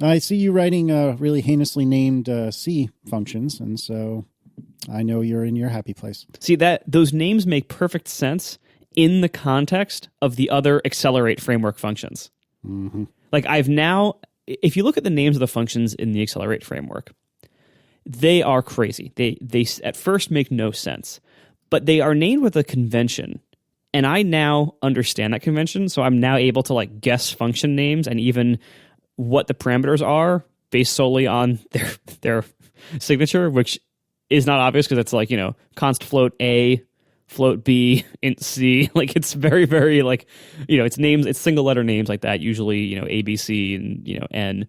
I see you writing really heinously named C functions, and so I know you're in your happy place. See, those names make perfect sense in the context of the other accelerate framework functions. Mm-hmm. Like I've now, if you look at the names of the functions in the accelerate framework, they are crazy. They at first make no sense, but they are named with a convention. And I now understand that convention, so I'm now able to like guess function names and even what the parameters are based solely on their signature, which is not obvious because it's like, const float A, float B, int C. Like it's very, very like, it's names, it's single letter names like that, usually, A, B, C, and, N.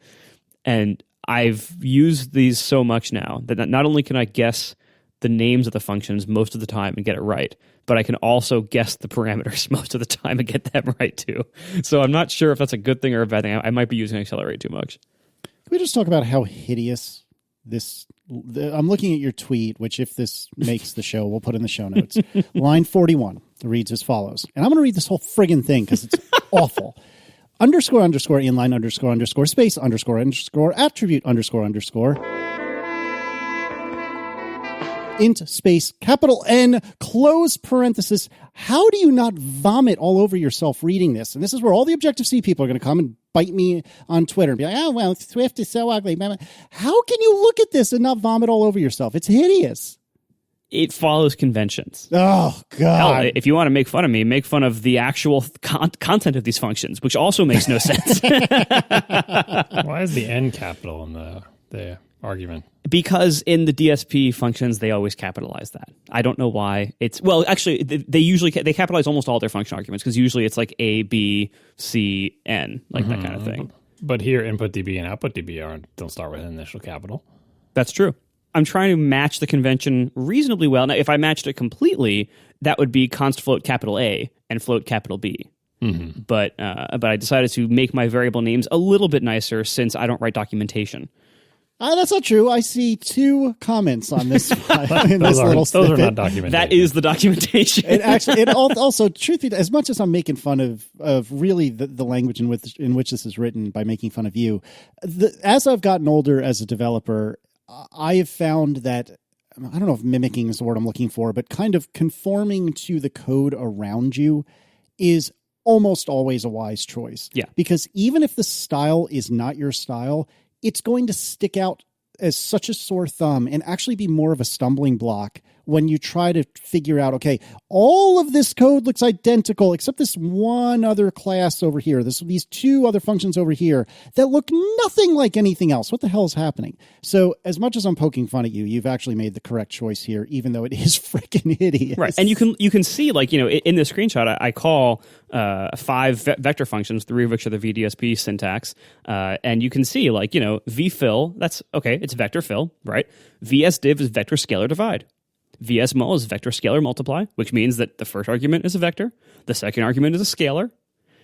And I've used these so much now that not only can I guess the names of the functions most of the time and get it right, but I can also guess the parameters most of the time and get them right too. So I'm not sure if that's a good thing or a bad thing. I might be using accelerate too much. Can we just talk about how hideous this... I'm looking at your tweet, which if this makes the show, we'll put in the show notes. Line 41 reads as follows. And I'm going to read this whole friggin' thing because it's awful. Underscore, inline, underscore, space, underscore, attribute, underscore, int, space, capital N, close parenthesis. How do you not vomit all over yourself reading this? And this is where all the Objective-C people are going to come and bite me on Twitter and be like, oh, well, Swift is so ugly. How can you look at this and not vomit all over yourself? It's hideous. It follows conventions. Oh, God. Hell, if you want to make fun of me, make fun of the actual content of these functions, which also makes no sense. Why is the N capital in the argument? Because in the DSP functions, they always capitalize that. I don't know why. Actually, they capitalize almost all their function arguments because usually it's like A, B, C, N, like that kind of thing. But here, input DB and output DB don't start with an initial capital. That's true. I'm trying to match the convention reasonably well. Now, if I matched it completely, that would be const float capital A and float capital B. Mm-hmm. But I decided to make my variable names a little bit nicer since I don't write documentation. That's not true. I see 2 comments on this. Those are not documentation. That is the documentation. It also, truthfully, as much as I'm making fun of really the language in which this is written by making fun of you, as I've gotten older as a developer, I have found that, I don't know if mimicking is the word I'm looking for, but kind of conforming to the code around you is almost always a wise choice. Yeah. Because even if the style is not your style, it's going to stick out as such a sore thumb and actually be more of a stumbling block when you try to figure out, okay, all of this code looks identical except this one other class over here. These 2 other functions over here that look nothing like anything else. What the hell is happening? So as much as I'm poking fun at you, you've actually made the correct choice here, even though it is freaking hideous. Right. And you can see, like, in this screenshot, I call 5 vector functions, 3 of which are the VDSP syntax. And you can see, like, vfill, that's okay. It's vector fill, right? VSDiv is vector scalar divide. VSMul is vector scalar multiply, which means that the first argument is a vector, the second argument is a scalar,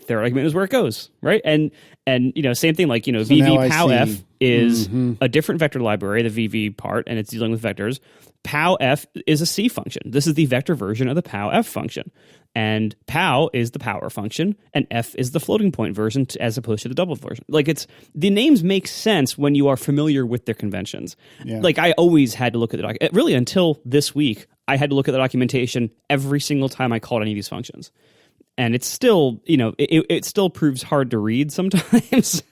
third argument is where it goes, right? And same thing, like, VV-POW-F is a different vector library, the VV part, and it's dealing with vectors. POW-F is a C function. This is the vector version of the POW-F function. And POW is the power function, and F is the floating point version as opposed to the double version. Like, the names make sense when you are familiar with their conventions. Yeah. Like, I always had to look at the really until this week, I had to look at the documentation every single time I called any of these functions. And it's still, it still proves hard to read sometimes,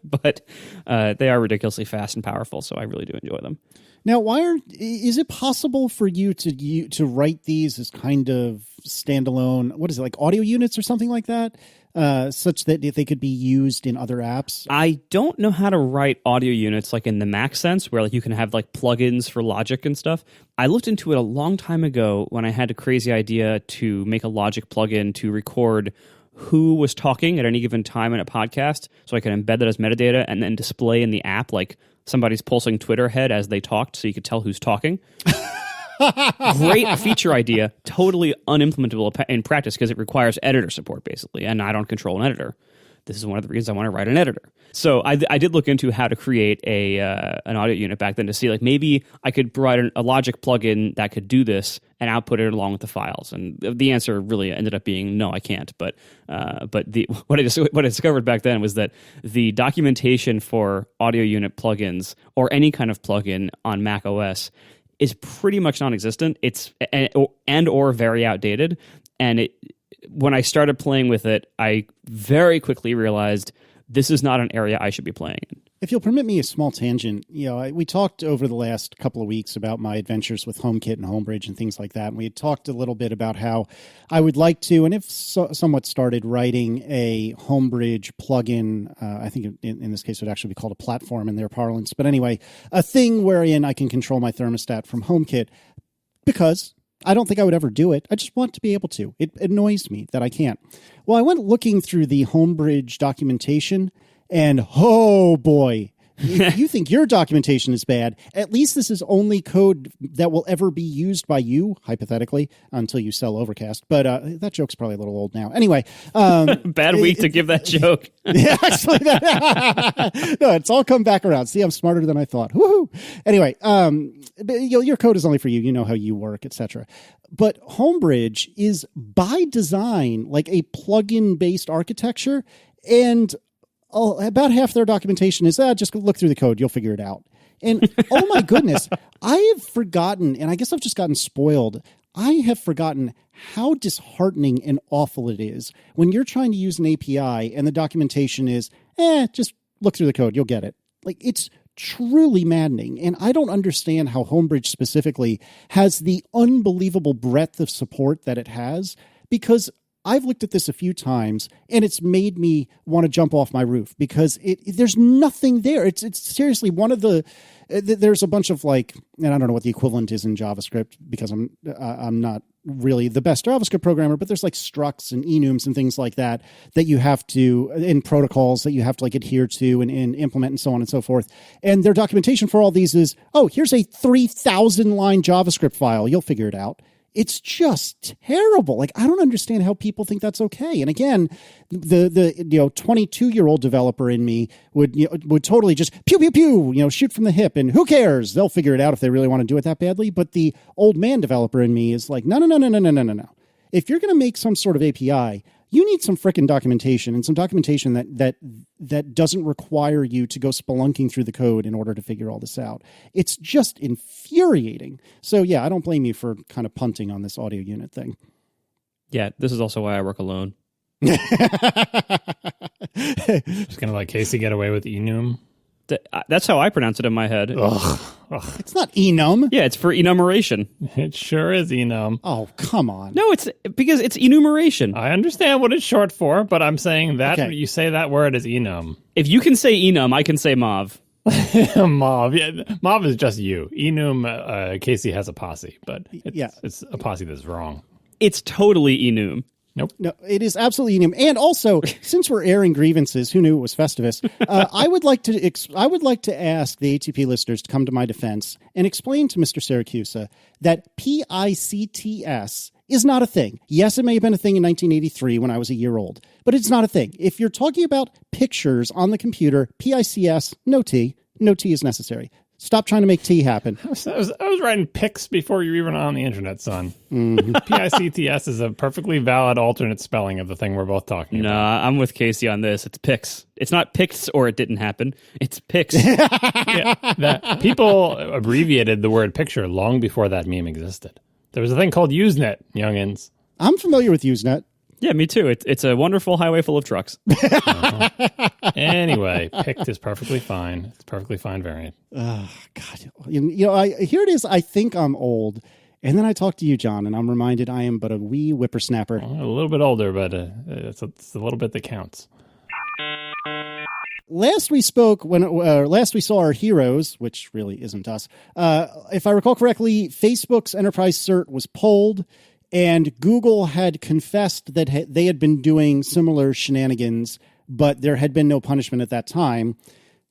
but they are ridiculously fast and powerful, so I really do enjoy them. Now, is it possible for you to write these as kind of standalone, what is it, like audio units or something like that, such that they could be used in other apps? I don't know how to write audio units like in the Mac sense, where like you can have like plugins for Logic and stuff. I looked into it a long time ago when I had a crazy idea to make a Logic plugin to record who was talking at any given time in a podcast, so I could embed that as metadata and then display in the app like somebody's pulsing Twitter head as they talked, so you could tell who's talking. Great feature idea, totally unimplementable in practice because it requires editor support, basically, and I don't control an editor. this is one of the reasons I want to write an editor. So I did look into how to create an audio unit back then to see, like, maybe I could provide a Logic plugin that could do this and output it along with the files. And the answer really ended up being no, I can't. But what I discovered back then was that the documentation for audio unit plugins or any kind of plugin on Mac OS is pretty much non-existent. It's or very outdated. And when I started playing with it, I very quickly realized this is not an area I should be playing in. If you'll permit me a small tangent, we talked over the last couple of weeks about my adventures with HomeKit and Homebridge and things like that. And we had talked a little bit about how I would like to, and if somewhat started writing a Homebridge plugin. I think in this case it would actually be called a platform in their parlance. But anyway, a thing wherein I can control my thermostat from HomeKit, because I don't think I would ever do it. I just want to be able to. It annoys me that I can't. Well, I went looking through the Homebridge documentation, and oh boy, if you think your documentation is bad, at least this is only code that will ever be used by you, hypothetically, until you sell Overcast. But that joke's probably a little old now. Anyway. Bad week to give that joke. Yeah, actually. No, it's all come back around. See, I'm smarter than I thought. Woohoo! Anyway, your code is only for you. You know how you work, etc. But Homebridge is by design like a plugin-based architecture, and about half their documentation is, just look through the code, you'll figure it out. And oh my goodness, I have forgotten, and I guess I've just gotten spoiled, I have forgotten how disheartening and awful it is when you're trying to use an API and the documentation is, just look through the code, you'll get it. Like, it's truly maddening. And I don't understand how Homebridge specifically has the unbelievable breadth of support that it has, because I've looked at this a few times and it's made me want to jump off my roof, because there's nothing there. It's seriously one of there's a bunch of, like, and I don't know what the equivalent is in JavaScript, because I'm not really the best JavaScript programmer, but there's like structs and enums and things like that you have to, in protocols that you have to like adhere to and implement and so on and so forth. And their documentation for all these is, here's a 3,000 line JavaScript file. You'll figure it out. It's just terrible. Like, I don't understand how people think that's okay. And again, the 22-year-old developer in me would totally just pew pew pew, shoot from the hip, and who cares? They'll figure it out if they really want to do it that badly. But the old man developer in me is like, no. If you're going to make some sort of API, you need some frickin' documentation, and some documentation that doesn't require you to go spelunking through the code in order to figure all this out. It's just infuriating. So yeah, I don't blame you for kind of punting on this audio unit thing. Yeah, this is also why I work alone. Just gonna let Casey get away with enum. That's how I pronounce it in my head. Ugh. It's not enum. Yeah, it's for enumeration. It sure is enum. Oh, come on. No, it's because it's enumeration. I understand what it's short for, but I'm saying that you say that word as enum. If you can say enum, I can say mauve. Mauve. Yeah, mauve is just you. Enum, Casey has a posse, but it's a posse that's wrong. It's totally enum. Nope. No, it is absolutely enum. And also, since we're airing grievances, who knew it was Festivus? I would like to ask the ATP listeners to come to my defense and explain to Mr. Syracusa that PICTS is not a thing. Yes, it may have been a thing in 1983 when I was a year old, but it's not a thing. If you're talking about pictures on the computer, PICS, no T is necessary. Stop trying to make T happen. I was writing pics before you were even on the internet, son. Mm-hmm. PICTS is a perfectly valid alternate spelling of the thing we're both talking about. No, I'm with Casey on this. It's pics. It's not pics or it didn't happen. It's pics. That people abbreviated the word picture long before that meme existed. There was a thing called Usenet, youngins. I'm familiar with Usenet. Yeah, me too. It's a wonderful highway full of trucks. Anyway, picked is perfectly fine. It's a perfectly fine variant. Oh, God. Here it is. I think I'm old. And then I talk to you, John, and I'm reminded I am but a wee whippersnapper. A little bit older, but it's a little bit that counts. Last we spoke, last we saw our heroes, which really isn't us. If I recall correctly, Facebook's enterprise cert was pulled, and Google had confessed that they had been doing similar shenanigans, but there had been no punishment at that time.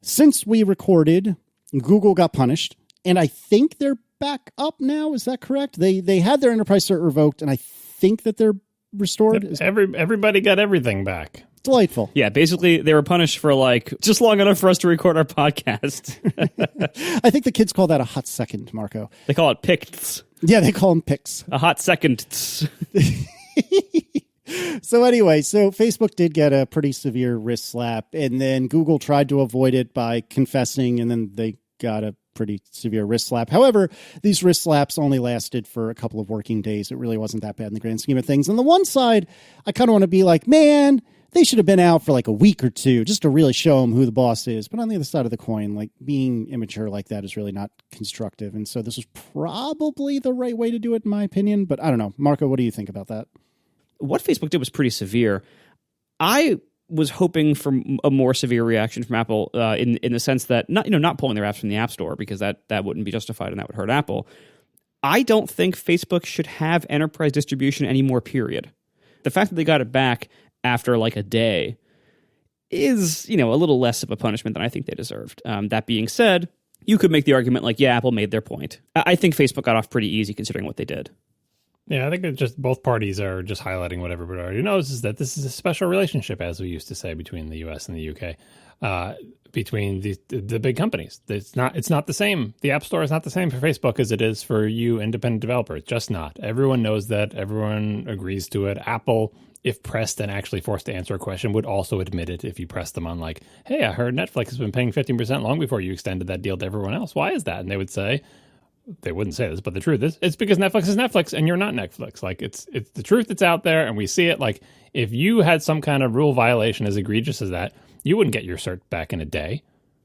Since we recorded, Google got punished, and I think they're back up now. Is that correct? They had their enterprise cert revoked, and I think that they're restored. Everybody got everything back. Delightful. Yeah, basically they were punished for like just long enough for us to record our podcast. I think the kids call that a hot second, Marco. They call it pics. Yeah, they call them pics. A hot second. So anyway, so Facebook did get a pretty severe wrist slap, and then Google tried to avoid it by confessing, and then they got a pretty severe wrist slap. However, these wrist slaps only lasted for a couple of working days. It really wasn't that bad in the grand scheme of things. On the one side, I kind of want to be like, man, they should have been out for like a week or two just to really show them who the boss is. But on the other side of the coin, like being immature like that is really not constructive. And so this was probably the right way to do it, in my opinion. But I don't know. Marco, what do you think about that? What Facebook did was pretty severe. I was hoping for a more severe reaction from Apple in the sense that not pulling their apps from the App Store, because that wouldn't be justified and that would hurt Apple. I don't think Facebook should have enterprise distribution anymore, period. The fact that they got it back after like a day is, a little less of a punishment than I think they deserved. That being said, you could make the argument like, yeah, Apple made their point. I think Facebook got off pretty easy considering what they did. Yeah, I think it's just both parties are just highlighting what everybody already knows, is that this is a special relationship, as we used to say, between the U.S. and the U.K., between the big companies. It's not the same. The App Store is not the same for Facebook as it is for you independent developers. Just not. Everyone knows that. Everyone agrees to it. Apple, if pressed and actually forced to answer a question, would also admit it if you pressed them on like, hey, I heard Netflix has been paying 15% long before you extended that deal to everyone else. Why is that? And they would say, they wouldn't say this, but the truth is, it's because Netflix is Netflix and you're not Netflix. Like it's the truth that's out there, and we see it. Like if you had some kind of rule violation as egregious as that, you wouldn't get your cert back in a day.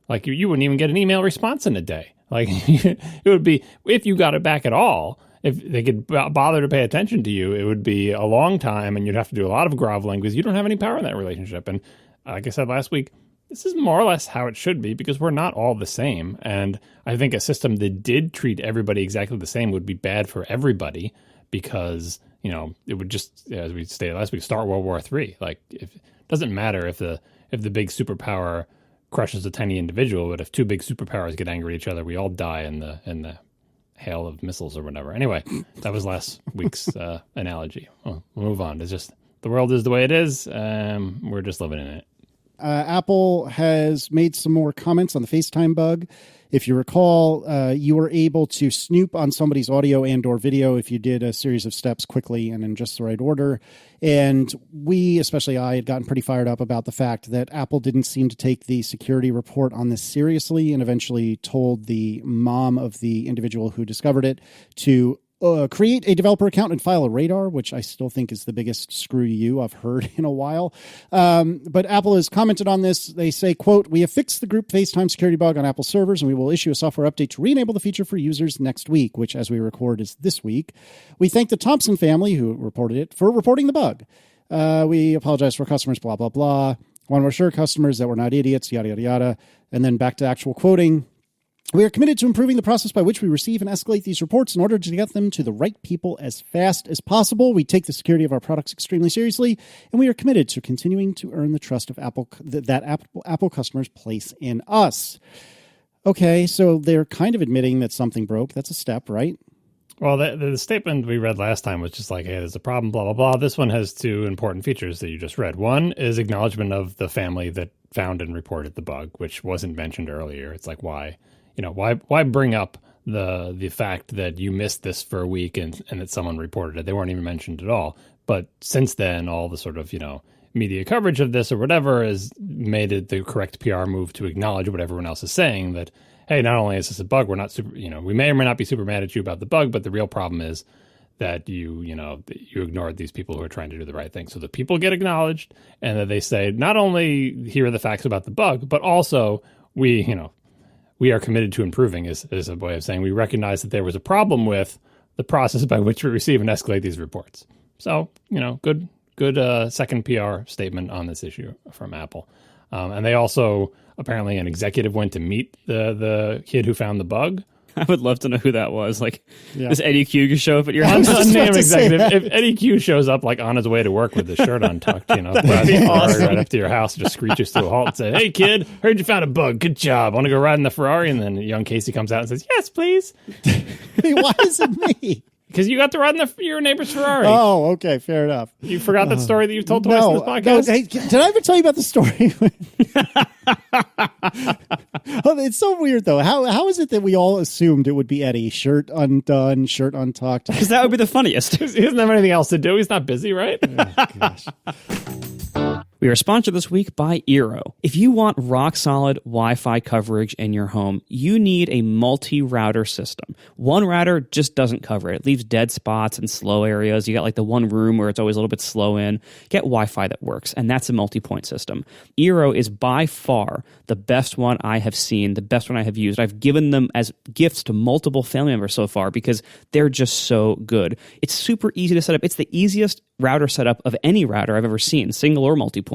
Like you wouldn't even get an email response in a day. Like it would be, if you got it back at all, if they could bother to pay attention to you, it would be a long time, and you'd have to do a lot of groveling because you don't have any power in that relationship. And like I said last week, this is more or less how it should be, because we're not all the same. And I think a system that did treat everybody exactly the same would be bad for everybody, because, it would just, as we stated last week, start World War III. Like, it doesn't matter if the big superpower crushes a tiny individual, but if two big superpowers get angry at each other, we all die in the hail of missiles or whatever. Anyway, that was last week's analogy. We'll move on. It's just, the world is the way it is. We're just living in it. Apple has made some more comments on the FaceTime bug. If you recall, you were able to snoop on somebody's audio and or video if you did a series of steps quickly and in just the right order. And we, especially I, had gotten pretty fired up about the fact that Apple didn't seem to take the security report on this seriously, and eventually told the mom of the individual who discovered it to create a developer account and file a radar, which I still think is the biggest screw you I've heard in a while. But Apple has commented on this. They say, quote, "We have fixed the group FaceTime security bug on Apple servers, and we will issue a software update to re-enable the feature for users next week," which, as we record, is this week. "We thank the Thompson family, who reported it, for reporting the bug. We apologize for customers, blah, blah, blah. Want to assure customers that we're not idiots, yada, yada, yada." And then back to actual quoting. "We are committed to improving the process by which we receive and escalate these reports in order to get them to the right people as fast as possible. We take the security of our products extremely seriously, and we are committed to continuing to earn the trust of Apple customers place in us." Okay, so they're kind of admitting that something broke. That's a step, right? Well, the statement we read last time was just like, hey, there's a problem, blah, blah, blah. This one has two important features that you just read. One is acknowledgement of the family that found and reported the bug, which wasn't mentioned earlier. It's like, why bring up the fact that you missed this for a week and that someone reported it? They weren't even mentioned at all. But since then, all the sort of, media coverage of this or whatever has made it the correct PR move to acknowledge what everyone else is saying, that, hey, not only is this a bug, we're not super, we may or may not be super mad at you about the bug, but the real problem is that you ignored these people who are trying to do the right thing. So the people get acknowledged, and that they say, not only here are the facts about the bug, but also we are committed to improving, is a way of saying we recognize that there was a problem with the process by which we receive and escalate these reports. So, good second PR statement on this issue from Apple. And they also, apparently an executive went to meet the kid who found the bug. I would love to know who that was. Like, does Eddie Q just show up at your house? Unnamed executive. If Eddie Q shows up like on his way to work with his shirt untucked, awesome. Right up to your house, just screeches to a halt and says, "Hey kid, heard you found a bug. Good job. Want to go ride in the Ferrari?" And then young Casey comes out and says, "Yes, please." Hey, why is it me? Because you got to ride in your neighbor's Ferrari. Oh, okay, fair enough. You forgot that story that you've told twice in this podcast? No, hey, did I ever tell you about the story? Oh, it's so weird, though. How is it that we all assumed it would be Eddie? Shirt undone, shirt untucked. Because that would be the funniest. He doesn't have anything else to do. He's not busy, right? Oh, gosh. We are sponsored this week by Eero. If you want rock-solid Wi-Fi coverage in your home, you need a multi-router system. One router just doesn't cover it. It leaves dead spots and slow areas. You got like the one room where it's always a little bit slow in. Get Wi-Fi that works, and that's a multi-point system. Eero is by far the best one I have seen, the best one I have used. I've given them as gifts to multiple family members so far because they're just so good. It's super easy to set up. It's the easiest router setup of any router I've ever seen, single or multi-point.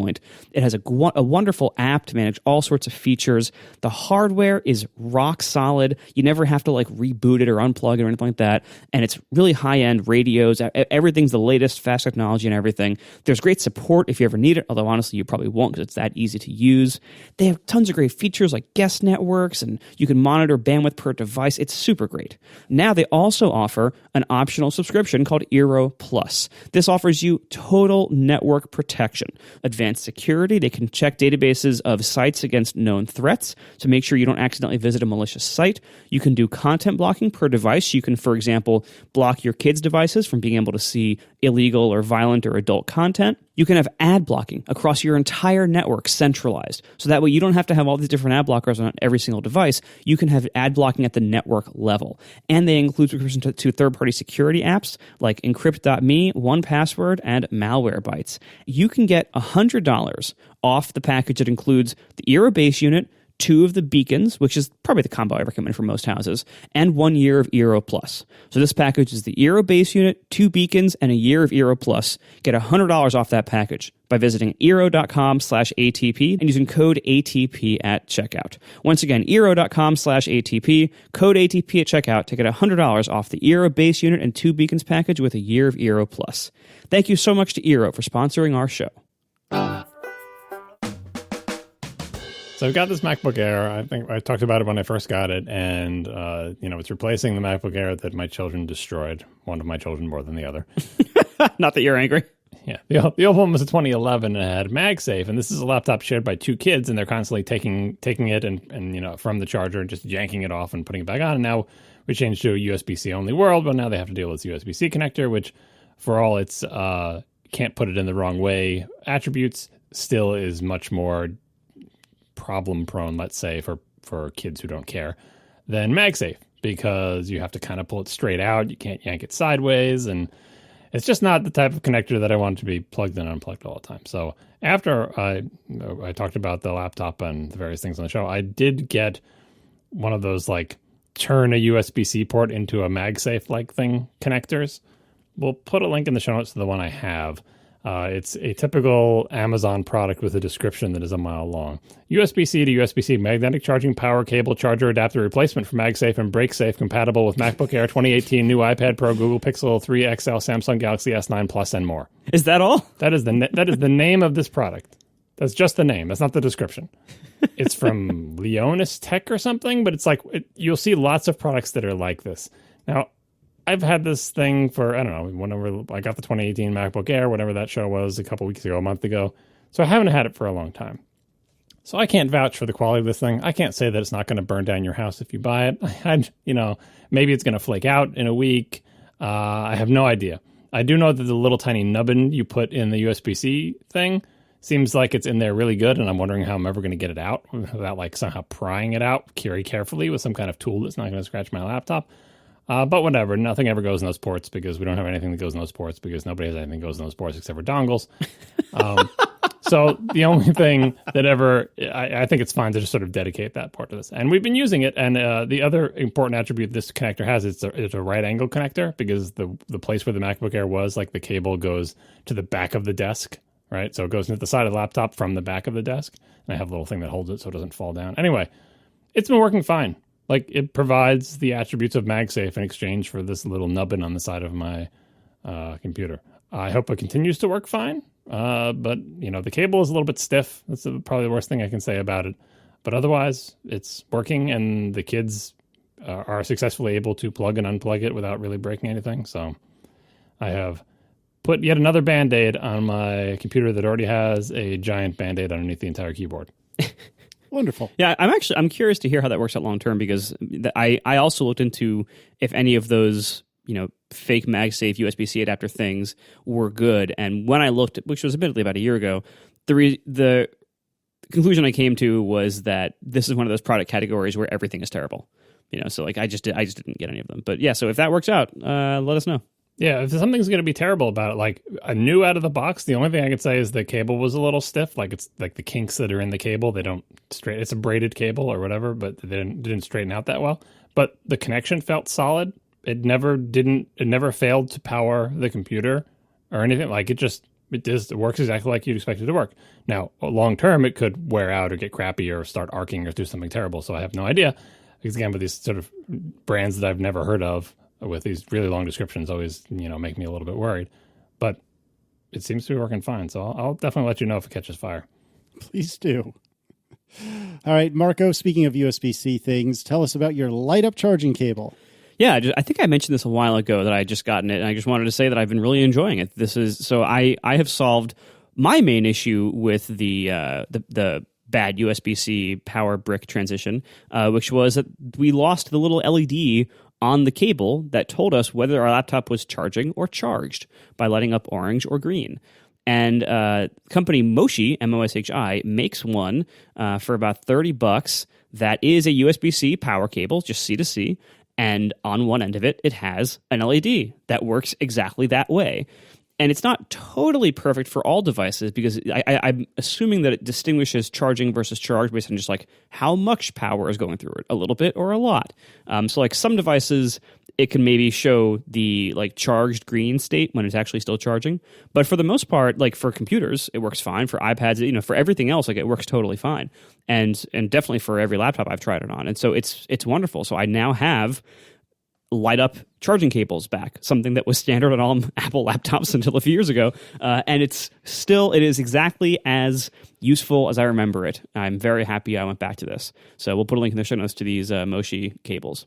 It has a wonderful app to manage all sorts of features. The hardware is rock solid. You never have to like reboot it or unplug it or anything like that. And it's really high-end radios. Everything's the latest, fast technology and everything. There's great support if you ever need it, although honestly you probably won't because it's that easy to use. They have tons of great features like guest networks, and you can monitor bandwidth per device. It's super great. Now they also offer an optional subscription called Eero Plus. This offers you total network protection, advanced security. They can check databases of sites against known threats to make sure you don't accidentally visit a malicious site. You can do content blocking per device. You can, for example, block your kids' devices from being able to see illegal or violent or adult content. You can have ad blocking across your entire network centralized. So that way you don't have to have all these different ad blockers on every single device. You can have ad blocking at the network level. And they include subscription to third-party security apps like Encrypt.me, 1Password, and Malwarebytes. You can get $100 off the package that includes the Eero base unit, 2 of the beacons, which is probably the combo I recommend for most houses, and 1 year of Eero Plus. So this package is the Eero base unit, 2 beacons, and a year of Eero Plus. Get $100 off that package by visiting Eero.com/ATP and using code ATP at checkout. Once again, Eero.com/ATP, code ATP at checkout to get $100 off the Eero base unit and 2 beacons package with a year of Eero Plus. Thank you so much to Eero for sponsoring our show. So I've got this MacBook Air. I think I talked about it when I first got it, and it's replacing the MacBook Air that my children destroyed. One of my children more than the other. Not that you're angry. Yeah, the old one was a 2011 and it had MagSafe, and this is a laptop shared by 2 kids, and they're constantly taking it and from the charger and just yanking it off and putting it back on. And now we changed to a USB-C only world, but now they have to deal with this USB-C connector, which for all its can't put it in the wrong way attributes, still is much more problem prone, let's say, for kids who don't care, than MagSafe, because you have to kind of pull it straight out. You can't yank it sideways, and it's just not the type of connector that I want to be plugged in and unplugged all the time. So after I talked about the laptop and the various things on the show, I did get one of those like turn a USB-C port into a MagSafe like thing connectors. We'll put a link in the show notes to the one I have. It's a typical Amazon product with a description that is a mile long. USB-C to USB-C magnetic charging power cable charger adapter replacement for MagSafe and BrakeSafe, compatible with MacBook Air 2018, new iPad Pro, Google Pixel 3 XL, Samsung Galaxy S9 Plus, and more. Is that all? That is the name of this product. That's just the name. That's not the description. It's from Leonis Tech or something, but it's like you'll see lots of products that are like this. Now, I've had this thing for, I don't know, whenever I got the 2018 MacBook Air, whatever that show was, a couple weeks ago, a month ago. So I haven't had it for a long time. So I can't vouch for the quality of this thing. I can't say that it's not going to burn down your house if you buy it. Maybe it's going to flake out in a week. I have no idea. I do know that the little tiny nubbin you put in the USB-C thing seems like it's in there really good, and I'm wondering how I'm ever going to get it out without like somehow prying it out very carefully with some kind of tool that's not going to scratch my laptop. But whatever, nothing ever goes in those ports because we don't have anything that goes in those ports because nobody has anything that goes in those ports except for dongles. So the only thing that ever, I think it's fine to just sort of dedicate that part to this. And we've been using it. And the other important attribute this connector has is it's a right angle connector because the place where the MacBook Air was, like the cable goes to the back of the desk, right? So it goes into the side of the laptop from the back of the desk. And I have a little thing that holds it so it doesn't fall down. Anyway, it's been working fine. Like, it provides the attributes of MagSafe in exchange for this little nubbin on the side of my computer. I hope it continues to work fine, but, the cable is a little bit stiff. That's probably the worst thing I can say about it. But otherwise, it's working, and the kids are successfully able to plug and unplug it without really breaking anything. So I have put yet another Band-Aid on my computer that already has a giant Band-Aid underneath the entire keyboard. Wonderful. Yeah, I'm curious to hear how that works out long term, because I also looked into if any of those, fake MagSafe USB-C adapter things were good. And when I looked, which was admittedly about a year ago, the conclusion I came to was that this is one of those product categories where everything is terrible. So like I just didn't get any of them. But yeah, so if that works out, let us know. Yeah, if something's going to be terrible about it, like a new out of the box, the only thing I could say is the cable was a little stiff. Like it's like the kinks that are in the cable, they don't straighten. It's a braided cable or whatever, but they didn't straighten out that well. But the connection felt solid. It never failed to power the computer or anything. Like it works exactly like you'd expect it to work. Now, long term, it could wear out or get crappy or start arcing or do something terrible. So I have no idea. Because again, with these sort of brands that I've never heard of, with these really long descriptions, always make me a little bit worried. But it seems to be working fine. So I'll definitely let you know if it catches fire. Please do. All right, Marco, speaking of USB-C things, tell us about your light-up charging cable. Yeah, I think I mentioned this a while ago that I had just gotten it, and I just wanted to say that I've been really enjoying it. I have solved my main issue with the bad USB-C power brick transition, which was that we lost the little LED on the cable that told us whether our laptop was charging or charged by lighting up orange or green. And company Moshi, Moshi, makes one for about $30 that is a USB-C power cable, just C to C, and on one end of it, it has an LED that works exactly that way. And it's not totally perfect for all devices, because I'm assuming that it distinguishes charging versus charge based on just like how much power is going through it, a little bit or a lot. So like some devices, it can maybe show the like charged green state when it's actually still charging. But for the most part, like for computers, it works fine. For iPads, for everything else, like it works totally fine. And definitely for every laptop I've tried it on. And so it's wonderful. So I now have light up charging cables back, something that was standard on all Apple laptops until a few years ago. And it is exactly as useful as I remember it. I'm very happy I went back to this. So we'll put a link in the show notes to these Moshi cables.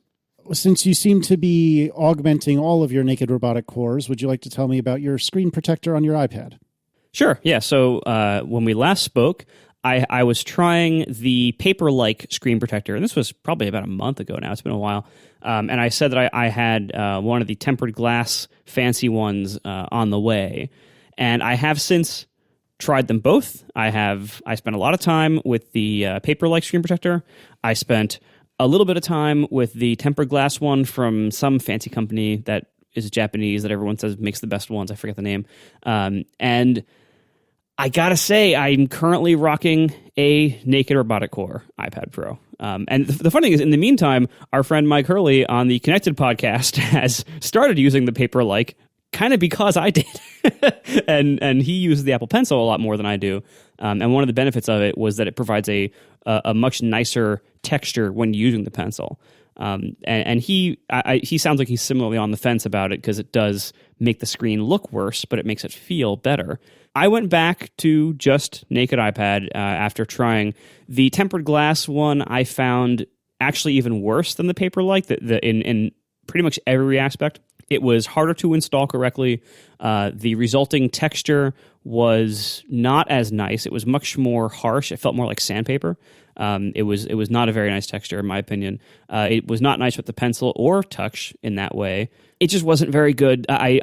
Since you seem to be augmenting all of your naked robotic cores, would you like to tell me about your screen protector on your iPad? Sure. Yeah. So when we last spoke, I was trying the paper-like screen protector, and this was probably about a month ago now. It's been a while. And I said that I had one of the tempered glass fancy ones on the way. And I have since tried them both. I spent a lot of time with the paper-like screen protector. I spent a little bit of time with the tempered glass one from some fancy company that is Japanese that everyone says makes the best ones. I forget the name. And I gotta say, I'm currently rocking a naked robotic core iPad Pro. And the funny thing is, in the meantime, our friend Mike Hurley on the Connected podcast has started using the paper-like, kind of because I did. and he uses the Apple Pencil a lot more than I do. And one of the benefits of it was that it provides a much nicer texture when using the pencil. And he sounds like he's similarly on the fence about it, because it does make the screen look worse, but it makes it feel better. I went back to just naked iPad after trying the tempered glass one. I found actually even worse than the paper-like in pretty much every aspect. It was harder to install correctly. The resulting texture was not as nice. It was much more harsh. It felt more like sandpaper. It was not a very nice texture, in my opinion. It was not nice with the pencil or touch in that way. It just wasn't very good. I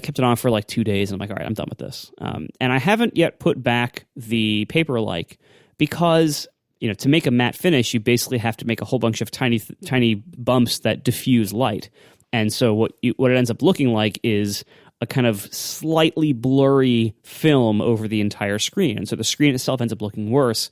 kept it on for like 2 days, and I'm like, all right, I'm done with this. And I haven't yet put back the paper-like, because to make a matte finish, you basically have to make a whole bunch of tiny bumps that diffuse light. And so what it ends up looking like is a kind of slightly blurry film over the entire screen. And so the screen itself ends up looking worse.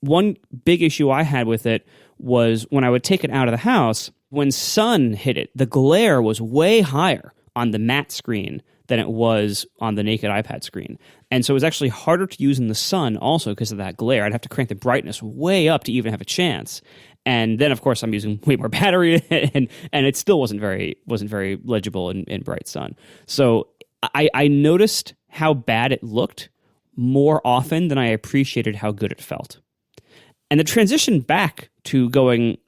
One big issue I had with it was when I would take it out of the house, when sun hit it, the glare was way higher on the matte screen than it was on the naked iPad screen. And so it was actually harder to use in the sun also because of that glare. I'd have to crank the brightness way up to even have a chance. And then, of course, I'm using way more battery, and it still wasn't very legible in bright sun. So I noticed how bad it looked more often than I appreciated how good it felt. And the transition back to going,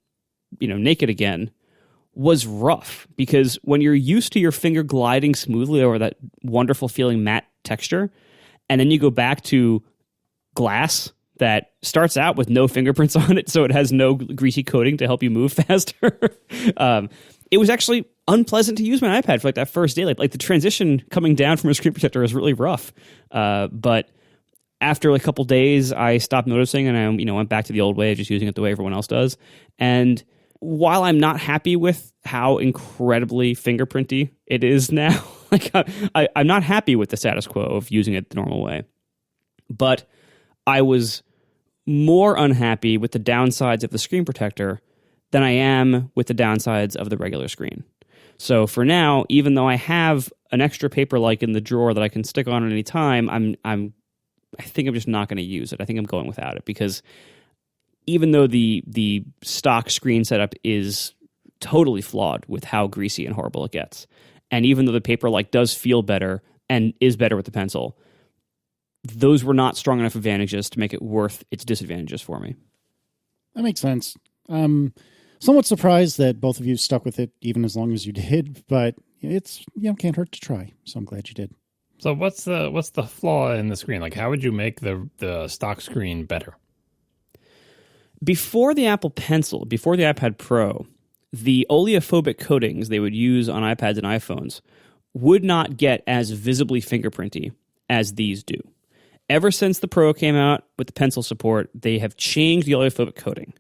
naked again was rough, because when you're used to your finger gliding smoothly over that wonderful feeling matte texture, and then you go back to glass that starts out with no fingerprints on it, so it has no greasy coating to help you move faster. It was actually unpleasant to use my iPad for like that first day. Like the transition coming down from a screen protector was really rough. But after a couple days, I stopped noticing, and I went back to the old way of just using it the way everyone else does. And while I'm not happy with how incredibly fingerprinty it is now, like I'm not happy with the status quo of using it the normal way. But I was more unhappy with the downsides of the screen protector than I am with the downsides of the regular screen. So for now, even though I have an extra paper-like in the drawer that I can stick on at any time, I think I'm just not going to use it. I think I'm going without it, because even though the stock screen setup is totally flawed with how greasy and horrible it gets, and even though the paper-like does feel better and is better with the pencil, those were not strong enough advantages to make it worth its disadvantages for me. That makes sense. Somewhat surprised that both of you stuck with it even as long as you did, but it's can't hurt to try. So I'm glad you did. So what's the flaw in the screen? Like, how would you make the stock screen better? Before the Apple Pencil, before the iPad Pro, the oleophobic coatings they would use on iPads and iPhones would not get as visibly fingerprinty as these do. Ever since the Pro came out with the Pencil support, they have changed the oleophobic coating.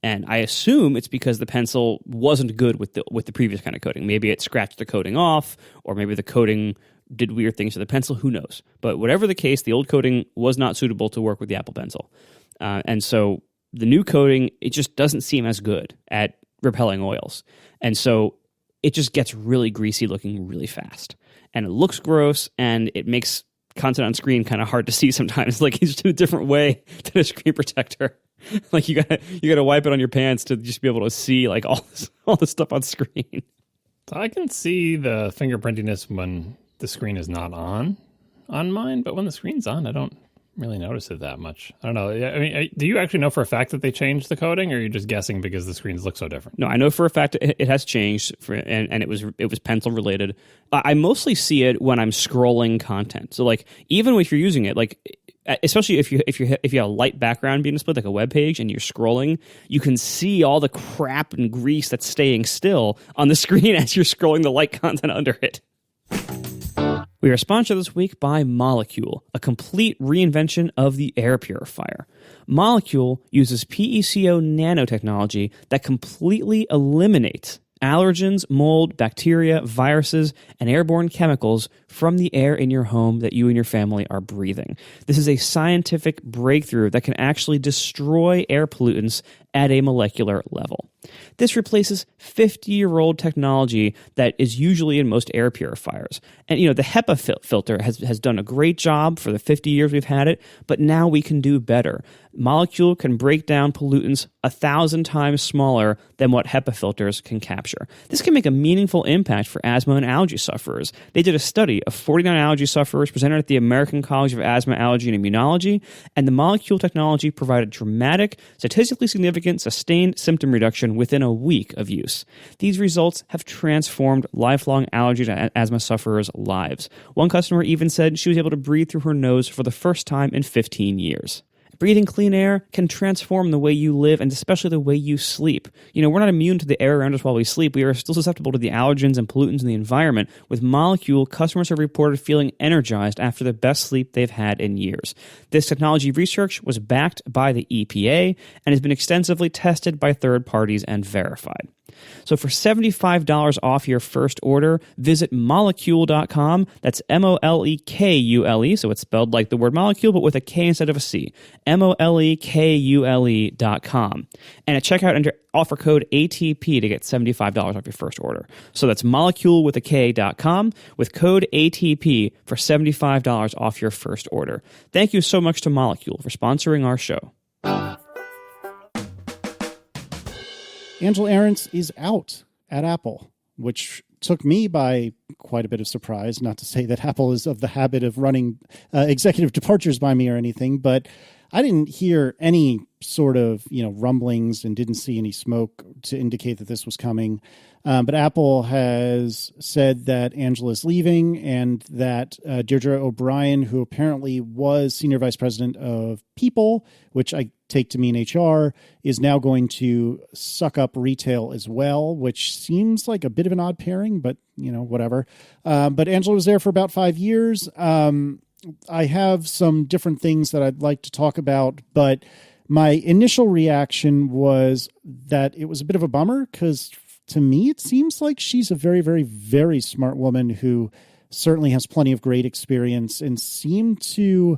And I assume it's because the Pencil wasn't good with the previous kind of coating. Maybe it scratched the coating off, or maybe the coating did weird things to the Pencil. Who knows? But whatever the case, the old coating was not suitable to work with the Apple Pencil. And so the new coating, it just doesn't seem as good at repelling oils. And so it just gets really greasy looking really fast. And it looks gross, and it makes content on screen kind of hard to see sometimes. Like, it's just in a different way than a screen protector. Like you gotta wipe it on your pants to just be able to see like all this stuff on screen. So I can see the fingerprintiness when the screen is not on mine, but when the screen's on, I don't really notice it that much. I don't know. I mean, do you actually know for a fact that they changed the coating, or are you just guessing because the screens look so different? No, I know for a fact it has changed, and it was pencil related. I mostly see it when I'm scrolling content. So like even if you're using it, like especially if you have a light background being displayed, like a web page, and you're scrolling, you can see all the crap and grease that's staying still on the screen as you're scrolling the light content under it. We are sponsored this week by Molekule, a complete reinvention of the air purifier. Molekule uses PECO nanotechnology that completely eliminates allergens, mold, bacteria, viruses, and airborne chemicals from the air in your home that you and your family are breathing. This is a scientific breakthrough that can actually destroy air pollutants at a molecular level. This replaces 50-year-old technology that is usually in most air purifiers. And, the HEPA filter has done a great job for the 50 years we've had it, but now we can do better. Molekule can break down pollutants 1,000 times smaller than what HEPA filters can capture. This can make a meaningful impact for asthma and allergy sufferers. They did a study of 49 allergy sufferers presented at the American College of Asthma, Allergy, and Immunology, and the Molekule technology provided dramatic, statistically significant, sustained symptom reduction within a week of use. These results have transformed lifelong allergy and asthma sufferers' lives. One customer even said she was able to breathe through her nose for the first time in 15 years. Breathing clean air can transform the way you live and especially the way you sleep. We're not immune to the air around us while we sleep. We are still susceptible to the allergens and pollutants in the environment. With Molekule, customers have reported feeling energized after the best sleep they've had in years. This technology research was backed by the EPA and has been extensively tested by third parties and verified. So for $75 off your first order, visit Molekule.com. That's Molekule, so it's spelled like the word molecule, but with a K instead of a C. Molekule.com. And at checkout, enter offer code ATP to get $75 off your first order. So that's Molekule with a K.com with code ATP for $75 off your first order. Thank you so much to Molekule for sponsoring our show. Angela Ahrendts is out at Apple, which took me by quite a bit of surprise. Not to say that Apple is of the habit of running executive departures by me or anything, but I didn't hear any sort of, rumblings and didn't see any smoke to indicate that this was coming. But Apple has said that Angela's leaving and that Deirdre O'Brien, who apparently was Senior Vice President of People, which I take to mean HR, is now going to suck up retail as well, which seems like a bit of an odd pairing, but, whatever. But Angela was there for about 5 years. I have some different things that I'd like to talk about, but my initial reaction was that it was a bit of a bummer because to me, it seems like she's a very, very, very smart woman who certainly has plenty of great experience and seemed to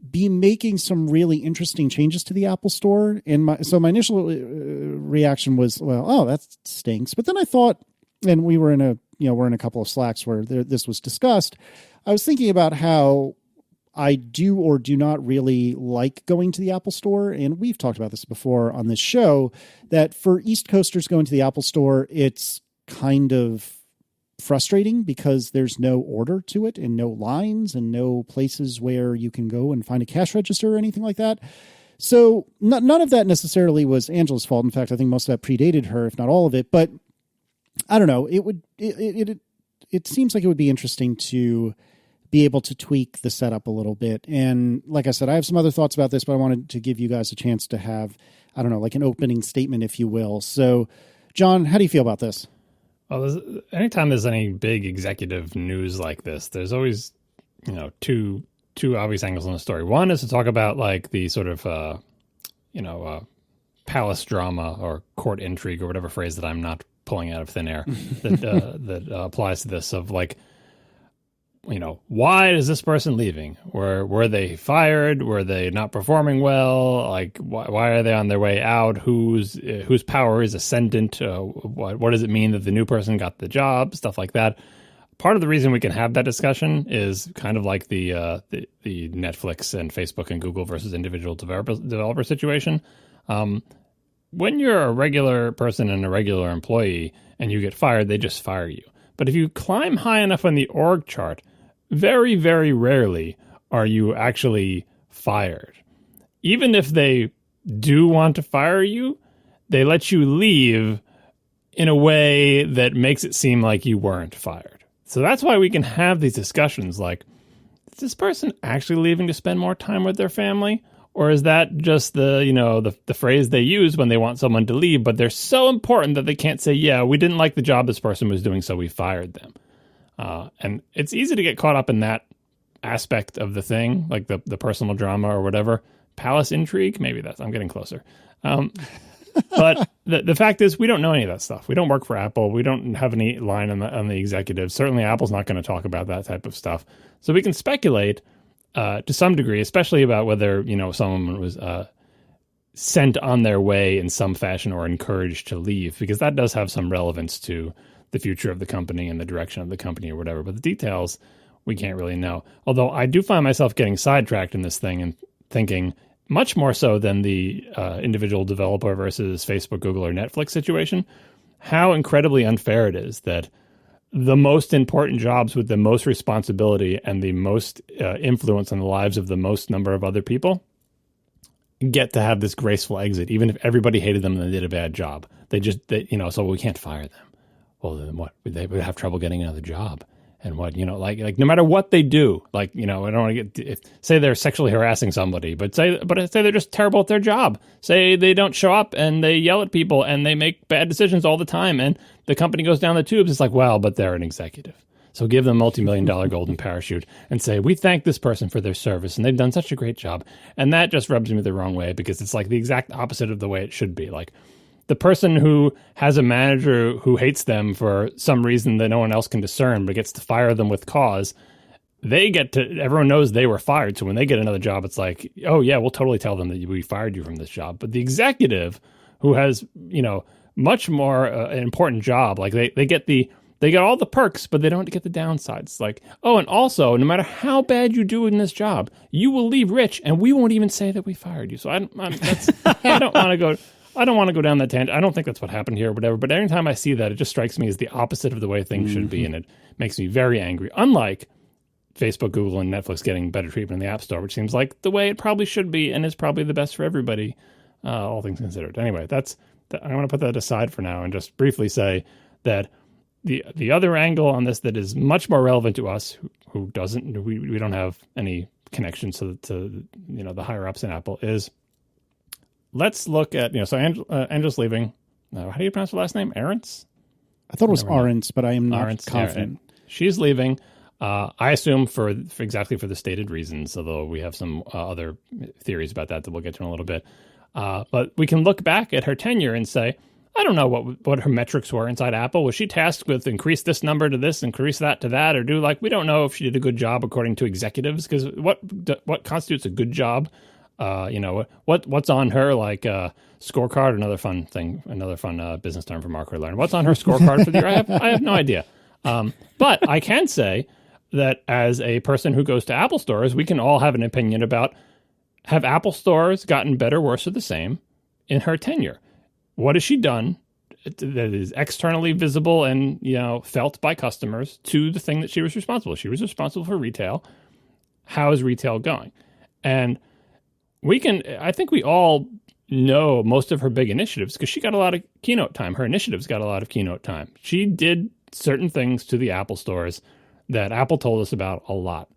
be making some really interesting changes to the Apple Store. And my initial reaction was, well, that stinks. But then I thought, and we're in a couple of Slacks where this was discussed. I was thinking about how I do or do not really like going to the Apple Store. And we've talked about this before on this show, that for East Coasters going to the Apple Store, it's kind of frustrating because there's no order to it and no lines and no places where you can go and find a cash register or anything like that. So none of that necessarily was Angela's fault. In fact, I think most of that predated her, if not all of it. But I don't know. It seems like it would be interesting to be able to tweak the setup a little bit. And like I said, I have some other thoughts about this, but I wanted to give you guys a chance to have, I don't know, like an opening statement, if you will. So, John, how do you feel about this? Well, anytime there's any big executive news like this, there's always, two obvious angles on the story. One is to talk about like the sort of, palace drama or court intrigue or whatever phrase that I'm not pulling out of thin air that applies to this of like, why is this person leaving? Were they fired? Were they not performing well? Like, why are they on their way out? Whose power is ascendant? What does it mean that the new person got the job? Stuff like that. Part of the reason we can have that discussion is kind of like the Netflix and Facebook and Google versus individual developer situation. When you're a regular person and a regular employee and you get fired, they just fire you. But if you climb high enough on the org chart, very, very rarely are you actually fired. Even if they do want to fire you, they let you leave in a way that makes it seem like you weren't fired. So that's why we can have these discussions like, is this person actually leaving to spend more time with their family? Or is that just the phrase they use when they want someone to leave, but they're so important that they can't say, yeah, we didn't like the job this person was doing, so we fired them. And it's easy to get caught up in that aspect of the thing, like the personal drama or whatever. Palace intrigue, maybe I'm getting closer. But the fact is, we don't know any of that stuff. We don't work for Apple. We don't have any line on the executives. Certainly, Apple's not going to talk about that type of stuff. So we can speculate to some degree, especially about whether someone was sent on their way in some fashion or encouraged to leave, because that does have some relevance to the future of the company and the direction of the company or whatever. But the details, we can't really know. Although I do find myself getting sidetracked in this thing and thinking, much more so than the individual developer versus Facebook, Google, or Netflix situation, how incredibly unfair it is that the most important jobs with the most responsibility and the most influence on the lives of the most number of other people get to have this graceful exit, even if everybody hated them and they did a bad job. So we can't fire them. Well, then what? They would have trouble getting another job. And what, like no matter what they do, I don't want to get, say they're sexually harassing somebody, but say they're just terrible at their job. Say they don't show up and they yell at people and they make bad decisions all the time and the company goes down the tubes. It's like, well, but they're an executive. So give them a multi-million-dollar golden parachute and say, we thank this person for their service and they've done such a great job. And that just rubs me the wrong way because it's like the exact opposite of the way it should be. Like, the person who has a manager who hates them for some reason that no one else can discern but gets to fire them with cause, everyone knows they were fired. So when they get another job, it's like, oh yeah, we'll totally tell them that we fired you from this job. But the executive who has, much more an important job, like they get all the perks, but they don't get the downsides. Like, oh, and also, no matter how bad you do in this job, you will leave rich and we won't even say that we fired you. So I don't want to go down that tangent. I don't think that's what happened here or whatever. But anytime I see that, it just strikes me as the opposite of the way things should be. And it makes me very angry. Unlike Facebook, Google, and Netflix getting better treatment in the App Store, which seems like the way it probably should be and is probably the best for everybody. all things considered. Anyway, I'm going to put that aside for now and just briefly say that the other angle on this that is much more relevant to us, who doesn't, we don't have any connection to the higher ups in Apple, is let's look at, so Angela's leaving. How do you pronounce her last name? Ahrendts? I thought it was Ahrendts, but I am not confident. She's leaving. I assume for exactly for the stated reasons, although we have some other theories about that we'll get to in a little bit. But we can look back at her tenure and say, I don't know what her metrics were inside Apple. Was she tasked with increase this number to this, increase that to that, or we don't know if she did a good job according to executives, because what constitutes a good job? What's on her scorecard? Another fun business term for Mark to learn. What's on her scorecard for the year? I have no idea. But I can say that as a person who goes to Apple stores, we can all have an opinion about, have Apple stores gotten better, worse, or the same in her tenure? What has she done that is externally visible and felt by customers to the thing that she was responsible? She was responsible for retail. How is retail going? And I think we all know most of her big initiatives because she got a lot of keynote time. Her initiatives got a lot of keynote time. She did certain things to the Apple stores that Apple told us about a lot.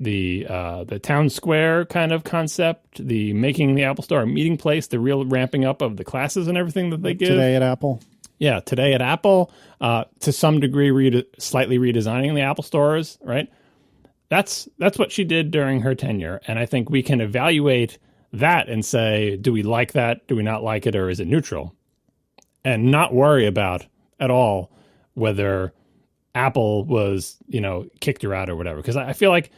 The town square kind of concept, the making the Apple Store a meeting place, the real ramping up of the classes and everything that they give. Today at Apple. Yeah, today at Apple. To some degree, slightly redesigning the Apple stores, right? That's what she did during her tenure. And I think we can evaluate that and say, do we like that? Do we not like it? Or is it neutral? And not worry about at all whether Apple was, kicked her out or whatever. Because I feel like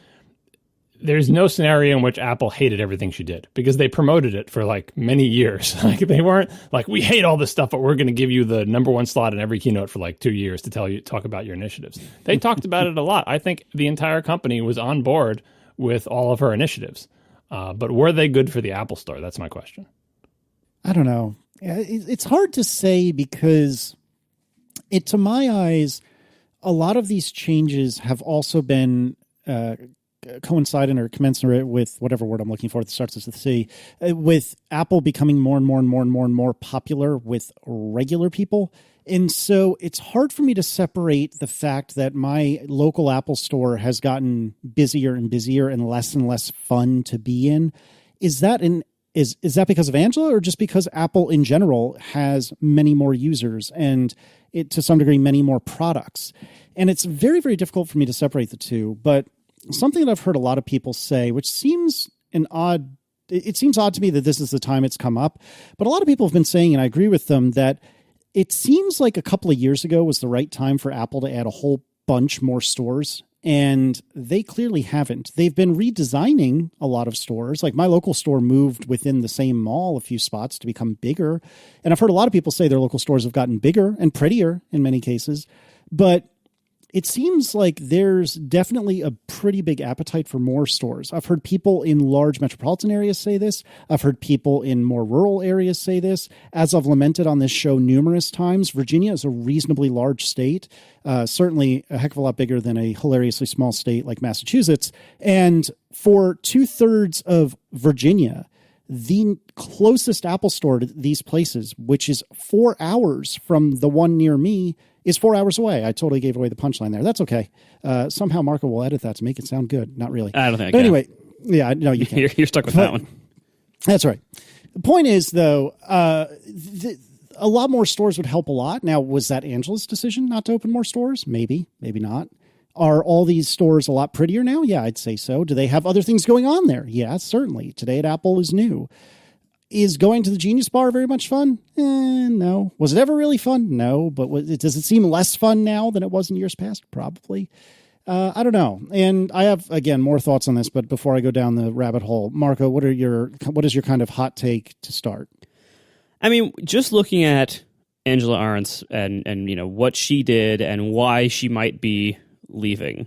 there's no scenario in which Apple hated everything she did because they promoted it for many years. They weren't we hate all this stuff, but we're going to give you the number one slot in every keynote for 2 years to talk about your initiatives. They talked about it a lot. I think the entire company was on board with all of her initiatives. But were they good for the Apple Store? That's my question. I don't know. It's hard to say because to my eyes, a lot of these changes have also been coincident or commensurate with whatever word I'm looking for that starts with C, with Apple becoming more and more and more and more and more popular with regular people. And so it's hard for me to separate the fact that my local Apple store has gotten busier and busier and less fun to be in. Is that because of Angela or just because Apple in general has many more users and to some degree many more products? And it's very, very difficult for me to separate the two. But something that I've heard a lot of people say, which seems odd to me that this is the time it's come up, but a lot of people have been saying, and I agree with them, that it seems like a couple of years ago was the right time for Apple to add a whole bunch more stores, and they clearly haven't. They've been redesigning a lot of stores. My local store moved within the same mall a few spots to become bigger, and I've heard a lot of people say their local stores have gotten bigger and prettier in many cases, but it seems like there's definitely a pretty big appetite for more stores. I've heard people in large metropolitan areas say this. I've heard people in more rural areas say this. As I've lamented on this show numerous times, Virginia is a reasonably large state, certainly a heck of a lot bigger than a hilariously small state like Massachusetts. And for 2/3 of Virginia, the closest Apple store to these places, which is 4 hours from the one near me, is 4 hours away. I totally gave away the punchline there. That's okay. Somehow Marco will edit that to make it sound good. Not really. I don't think I but can. Anyway, yeah, no, you can't. You're stuck with that one. That's right. The point is, though, a lot more stores would help a lot. Now, was that Angela's decision not to open more stores? Maybe, maybe not. Are all these stores a lot prettier now? Yeah, I'd say so. Do they have other things going on there? Yeah, certainly. Today at Apple is new. Is going to the Genius Bar very much fun? No. Was it ever really fun? No. But does it seem less fun now than it was in years past? Probably. I don't know. And I have, again, more thoughts on this, but before I go down the rabbit hole, Marco, what is your kind of hot take to start? I mean, just looking at Angela Ahrendts and what she did and why she might be leaving,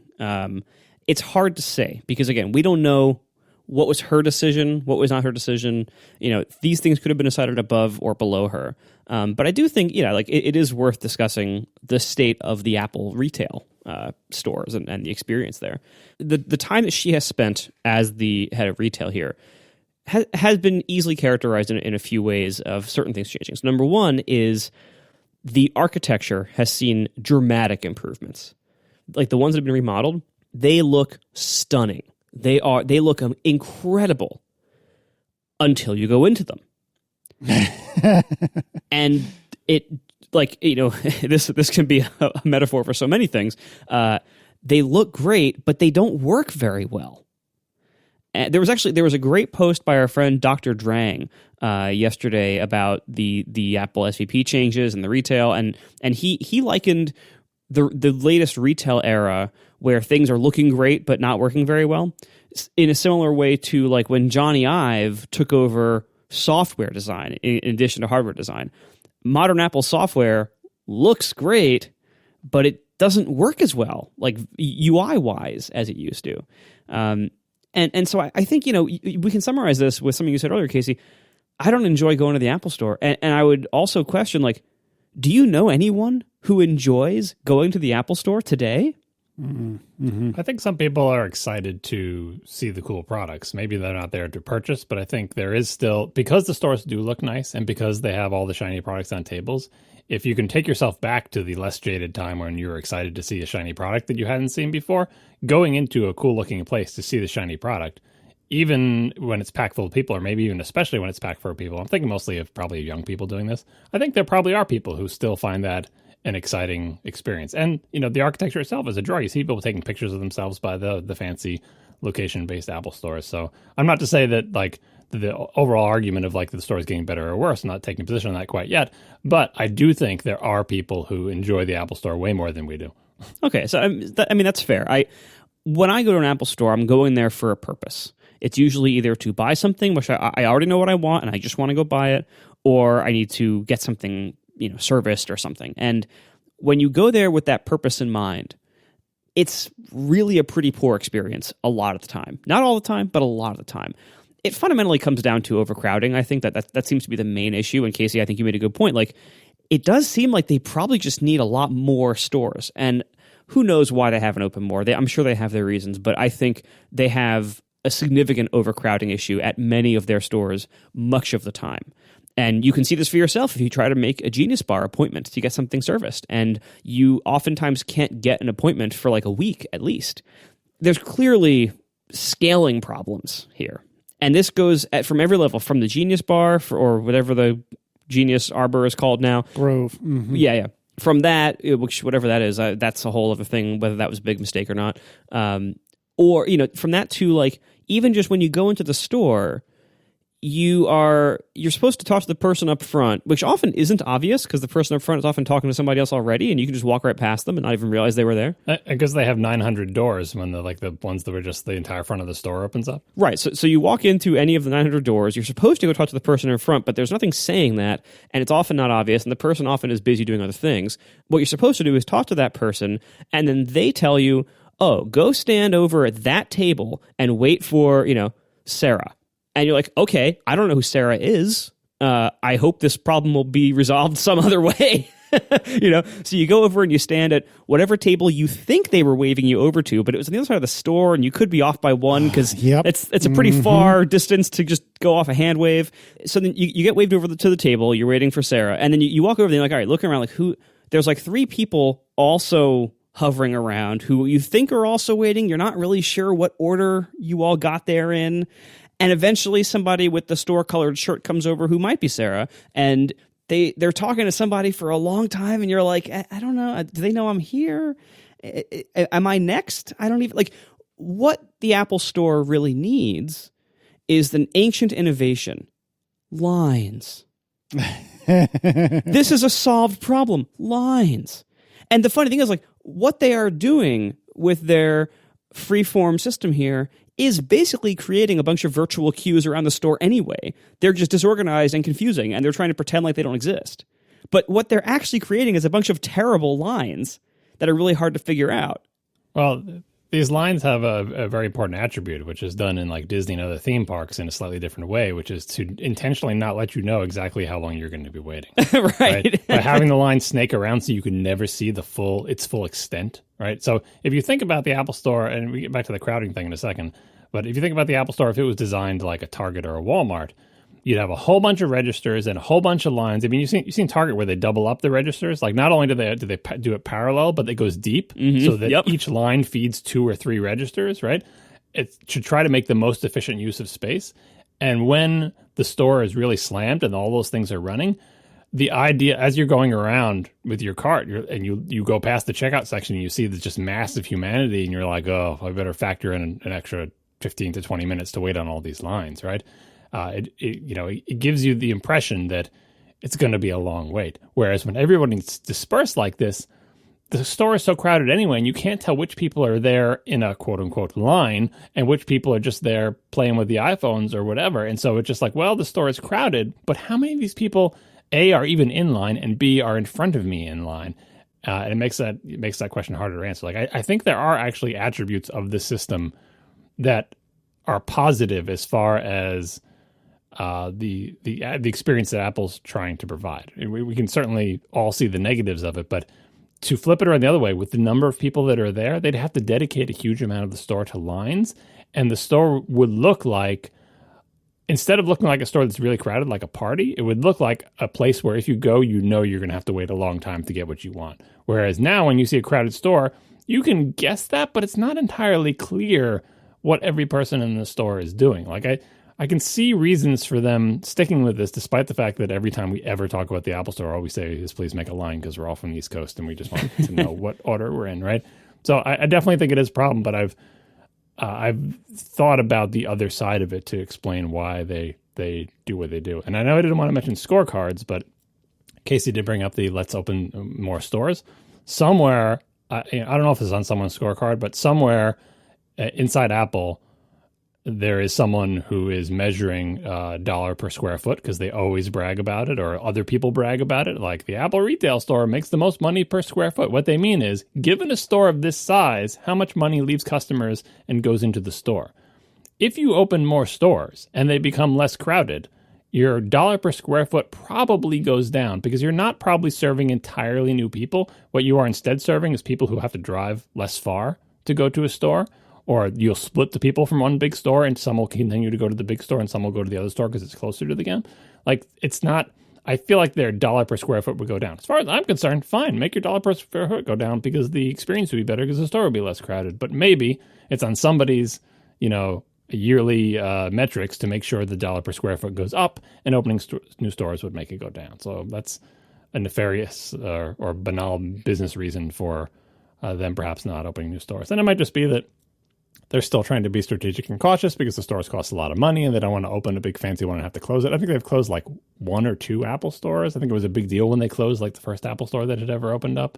it's hard to say because, again, we don't know what was her decision, what was not her decision. These things could have been decided above or below her. But I do think, it is worth discussing the state of the Apple retail stores and the experience there. The time that she has spent as the head of retail here, has been easily characterized in a few ways of certain things changing. So number one is the architecture has seen dramatic improvements. Like the ones that have been remodeled, they look stunning. They look incredible until you go into them. And it, like, you know, this can be a metaphor for so many things. They look great, but they don't work very well. And there was a great post by our friend Dr. Drang yesterday about the Apple SVP changes and the retail, and he likened the latest retail era where things are looking great but not working very well in a similar way to like when Johnny Ive took over software design in addition to hardware design. Modern Apple software looks great, but it doesn't work as well, like UI wise, as it used to. And so I think, you know, we can summarize this with something you said earlier, Casey. I don't enjoy going to the Apple Store, and I would also question, like, do you know anyone who enjoys going to the Apple Store today? Mm-hmm. I think some people are excited to see the cool products. Maybe they're not there to purchase, but I think there is still, because the stores do look nice and because they have all the shiny products on tables, if you can take yourself back to the less jaded time when you were excited to see a shiny product that you hadn't seen before, going into a cool looking place to see the shiny product, even when it's packed full of people, or maybe even especially when it's packed full of people, I'm thinking mostly of probably young people doing this. I think there probably are people who still find that an exciting experience. And, you know, the architecture itself is a draw. You see people taking pictures of themselves by the fancy location-based Apple stores. So I'm not to say that, like, the overall argument of, like, the store is getting better or worse. I'm not taking a position on that quite yet. But I do think there are people who enjoy the Apple Store way more than we do. Okay, so I mean that's fair. When I go to an Apple Store, I'm going there for a purpose. It's usually either to buy something, which I already know what I want, and I just want to go buy it, or I need to get something, you know, serviced or something. And when you go there with that purpose in mind, it's really a pretty poor experience a lot of the time. Not all the time, but a lot of the time. It fundamentally comes down to overcrowding. I think that seems to be the main issue. And Casey, I think you made a good point. Like, it does seem like they probably just need a lot more stores. And who knows why they haven't opened more. I'm sure they have their reasons, but I think they have a significant overcrowding issue at many of their stores much of the time. And you can see this for yourself if you try to make a Genius Bar appointment to get something serviced. And you oftentimes can't get an appointment for like a week at least. There's clearly scaling problems here. And this goes from every level, from the Genius Bar or whatever the Genius Arbor is called now. Grove. Mm-hmm. Yeah. From that, which whatever that is, that's a whole other thing, whether that was a big mistake or not. Or, you know, from that to, like, even just when you go into the store, you're supposed to talk to the person up front, which often isn't obvious because the person up front is often talking to somebody else already, and you can just walk right past them and not even realize they were there. Because they have 900 doors when the ones that were just the entire front of the store opens up. Right. So you walk into any of the 900 doors, you're supposed to go talk to the person in front, but there's nothing saying that, and it's often not obvious, and the person often is busy doing other things. What you're supposed to do is talk to that person, and then they tell you, oh, go stand over at that table and wait for, you know, Sarah. And you're like, okay, I don't know who Sarah is. I hope this problem will be resolved some other way. You know, so you go over and you stand at whatever table you think they were waving you over to, but it was on the other side of the store, and you could be off by one because it's a pretty far distance to just go off a hand wave. So then you get waved over to the table. You're waiting for Sarah, and then you walk over there. And you're like, all right, looking around, like who? There's like three people also hovering around who you think are also waiting. You're not really sure what order you all got there in. And eventually somebody with the store-colored shirt comes over who might be Sarah, and they're talking to somebody for a long time, and you're like, I don't know. Do they know I'm here? Am I next? I don't even... Like, what the Apple Store really needs is an ancient innovation. Lines. This is a solved problem. Lines. And the funny thing is, like, what they are doing with their freeform system here is basically creating a bunch of virtual queues around the store anyway. They're just disorganized and confusing, and they're trying to pretend like they don't exist. But what they're actually creating is a bunch of terrible lines that are really hard to figure out. Well, these lines have a very important attribute, which is done in like Disney and other theme parks in a slightly different way, which is to intentionally not let you know exactly how long you're going to be waiting. Right. By having the line snake around so you can never see its full extent. Right. So if you think about the Apple Store, and we get back to the crowding thing in a second, But if you think about the Apple Store, if it was designed like a Target or a Walmart, you'd have a whole bunch of registers and a whole bunch of lines. I mean, you've seen Target where they double up the registers. Like, not only do they do it parallel, but it goes deep so that each line feeds 2 or 3 registers, right? It should try to make the most efficient use of space. And when the store is really slammed and all those things are running, the idea, as you're going around with your cart and you go past the checkout section and you see there's just massive humanity and you're like, oh, I better factor in an extra 15 to 20 minutes to wait on all these lines, right? It gives you the impression that it's going to be a long wait. Whereas when everybody's dispersed like this, the store is so crowded anyway, and you can't tell which people are there in a quote-unquote line and which people are just there playing with the iPhones or whatever. And so it's just like, well, the store is crowded, but how many of these people, A, are even in line, and B, are in front of me in line? And it makes that question harder to answer. Like, I think there are actually attributes of the system that are positive as far as the experience that Apple's trying to provide. We can certainly all see the negatives of it, but to flip it around the other way, with the number of people that are there, they'd have to dedicate a huge amount of the store to lines, and the store would look like, instead of looking like a store that's really crowded, like a party, it would look like a place where if you go, you know you're going to have to wait a long time to get what you want. Whereas now, when you see a crowded store, you can guess that, but it's not entirely clear what every person in the store is doing. Like, I can see reasons for them sticking with this, despite the fact that every time we ever talk about the Apple Store, all we say is please make a line because we're all from the East Coast and we just want to know what order we're in, right? So I definitely think it is a problem, but I've thought about the other side of it to explain why they do what they do. And I know I didn't want to mention scorecards, but Casey did bring up the let's open more stores. Somewhere, I don't know if it's on someone's scorecard, but somewhere inside Apple, there is someone who is measuring dollar per square foot because they always brag about it, or other people brag about it. Like, the Apple retail store makes the most money per square foot. What they mean is, given a store of this size, how much money leaves customers and goes into the store. If you open more stores and they become less crowded, your dollar per square foot probably goes down because you're not probably serving entirely new people. What you are instead serving is people who have to drive less far to go to a store. Or you'll split the people from one big store and some will continue to go to the big store and some will go to the other store because it's closer to the game. Like, it's not, I feel like their dollar per square foot would go down. As far as I'm concerned, fine, make your dollar per square foot go down because the experience would be better because the store would be less crowded. But maybe it's on somebody's, yearly metrics to make sure the dollar per square foot goes up, and opening new stores would make it go down. So that's a nefarious or banal business reason for them perhaps not opening new stores. And it might just be that they're still trying to be strategic and cautious because the stores cost a lot of money and they don't want to open a big fancy one and have to close it. I think they've closed like 1 or 2 Apple stores. I think it was a big deal when they closed like the first Apple store that had ever opened up.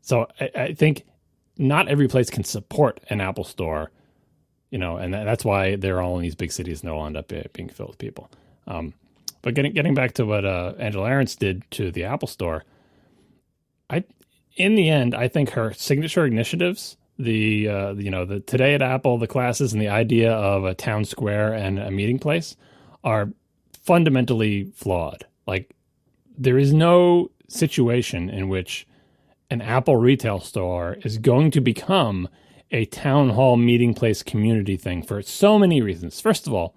So I think not every place can support an Apple store, and that's why they're all in these big cities and they'll end up being filled with people. But getting back to what Angela Ahrendts did to the Apple Store, in the end, I think her signature initiatives, the Today at Apple, the classes, and the idea of a town square and a meeting place are fundamentally flawed. Like, there is no situation in which an Apple retail store is going to become a town hall meeting place community thing for so many reasons. First of all,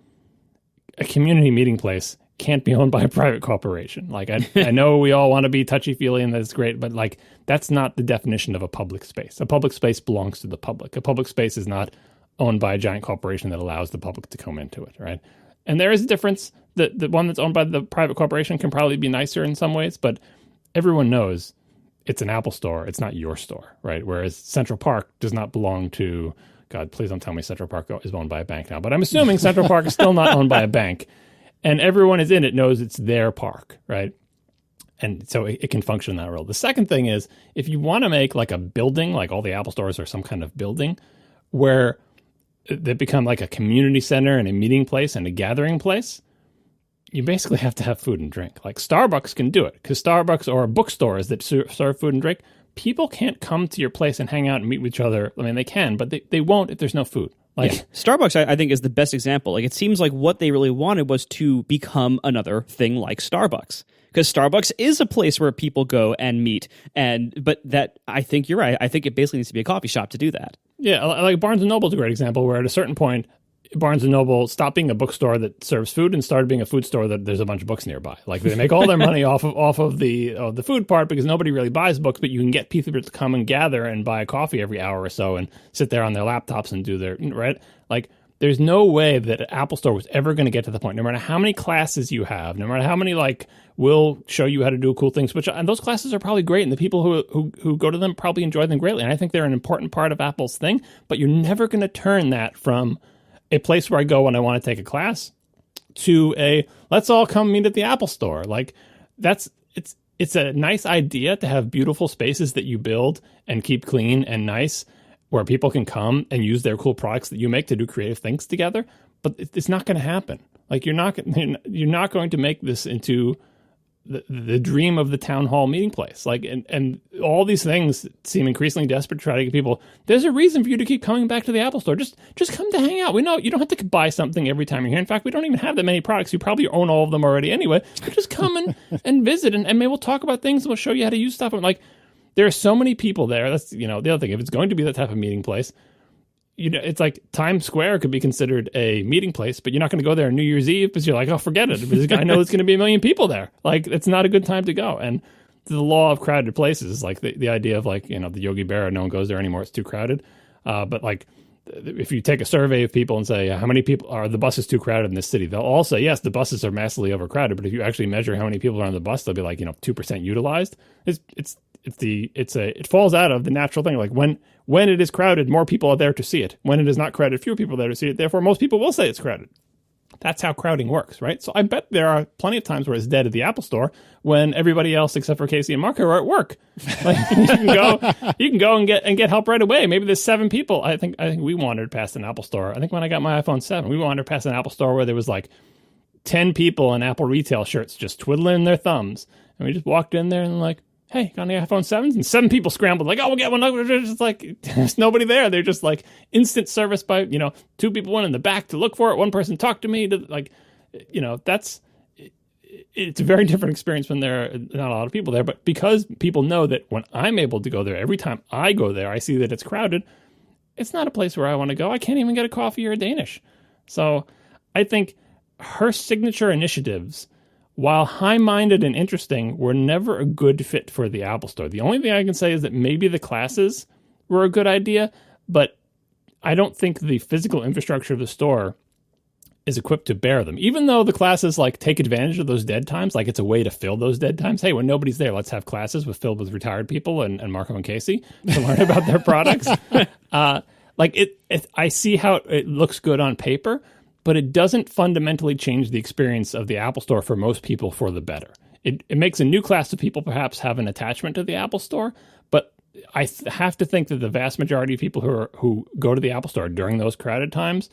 a community meeting place can't be owned by a private corporation. Like, I know we all want to be touchy-feely and that's great, but like, that's not the definition of a public space. A public space belongs to the public. A public space is not owned by a giant corporation that allows the public to come into it, right? And there is a difference. The one that's owned by the private corporation can probably be nicer in some ways, but everyone knows it's an Apple store. It's not your store, right? Whereas Central Park does not belong to, God, please don't tell me Central Park is owned by a bank now, but I'm assuming Central Park is still not owned by a bank. And everyone is in it knows it's their park, right? And so it can function in that role. The second thing is, if you want to make like a building, like all the Apple stores are some kind of building, where they become like a community center and a meeting place and a gathering place, you basically have to have food and drink. Like, Starbucks can do it, because Starbucks or bookstores that serve food and drink, people can't come to your place and hang out and meet with each other. I mean, they can, but they won't if there's no food. Like, yeah. Starbucks, I think, is the best example. Like, it seems like what they really wanted was to become another thing like Starbucks, because Starbucks is a place where people go and meet. But that, I think you're right. I think it basically needs to be a coffee shop to do that. Yeah, like Barnes & Noble is a great example where at a certain point, Barnes & Noble stopped being a bookstore that serves food and started being a food store that there's a bunch of books nearby. Like they make all their money off of the food part because nobody really buys books, but you can get people to come and gather and buy a coffee every hour or so and sit there on their laptops and do their, right? Like there's no way that an Apple store was ever going to get to the point, no matter how many classes you have, no matter how many like will show you how to do cool things, and those classes are probably great, and the people who go to them probably enjoy them greatly. And I think they're an important part of Apple's thing, but you're never going to turn that from a place where I go when I want to take a class to a let's all come meet at the Apple store. Like it's a nice idea to have beautiful spaces that you build and keep clean and nice where people can come and use their cool products that you make to do creative things together. But it's not going to happen. Like you're not going to make this into the dream of the town hall meeting place. Like, and all these things seem increasingly desperate to try to get people. There's a reason for you to keep coming back to the Apple store. Just come to hang out. We know you don't have to buy something every time you're here. In fact, we don't even have that many products. You probably own all of them already anyway. But just come and visit, and maybe we'll talk about things and we'll show you how to use stuff. And like, there are so many people there. That's, the other thing. If it's going to be that type of meeting place, it's like Times Square could be considered a meeting place, but you're not going to go there on New Year's Eve because you're like, oh, forget it. Because I know there's going to be a million people there. Like, it's not a good time to go. And the law of crowded places, like the idea of like, the Yogi Berra, no one goes there anymore. It's too crowded. But like, if you take a survey of people and say, how many people are the buses too crowded in this city? They'll all say, yes, the buses are massively overcrowded. But if you actually measure how many people are on the bus, they'll be like, 2% utilized. It falls out of the natural thing. Like when it is crowded, more people are there to see it. When it is not crowded, fewer people are there to see it. Therefore, most people will say it's crowded. That's how crowding works, right? So I bet there are plenty of times where it's dead at the Apple store when everybody else except for Casey and Marco are at work. Like you can go and get help right away. Maybe there's 7 people. I think we wandered past an Apple store. I think when I got my iPhone 7, we wandered past an Apple store where there was like 10 people in Apple retail shirts just twiddling their thumbs, and we just walked in there and like, hey, got any iPhone 7s? And 7 people scrambled, like, oh, we'll get one. It's just like, there's nobody there. They're just like instant service by, 2 people went in the back to look for it. One person talked to me. It's a very different experience when there are not a lot of people there. But because people know that when I'm able to go there, every time I go there, I see that it's crowded. It's not a place where I want to go. I can't even get a coffee or a Danish. So I think her signature initiatives, while high-minded and interesting, were never a good fit for the Apple Store. The only thing I can say is that maybe the classes were a good idea, but I don't think the physical infrastructure of the store is equipped to bear them. Even though the classes like take advantage of those dead times, like it's a way to fill those dead times. Hey, when nobody's there, let's have classes filled with retired people and Marco and Casey to learn about their products. I see how it looks good on paper, but it doesn't fundamentally change the experience of the Apple Store for most people for the better. It makes a new class of people perhaps have an attachment to the Apple Store, but I have to think that the vast majority of people who go to the Apple Store during those crowded times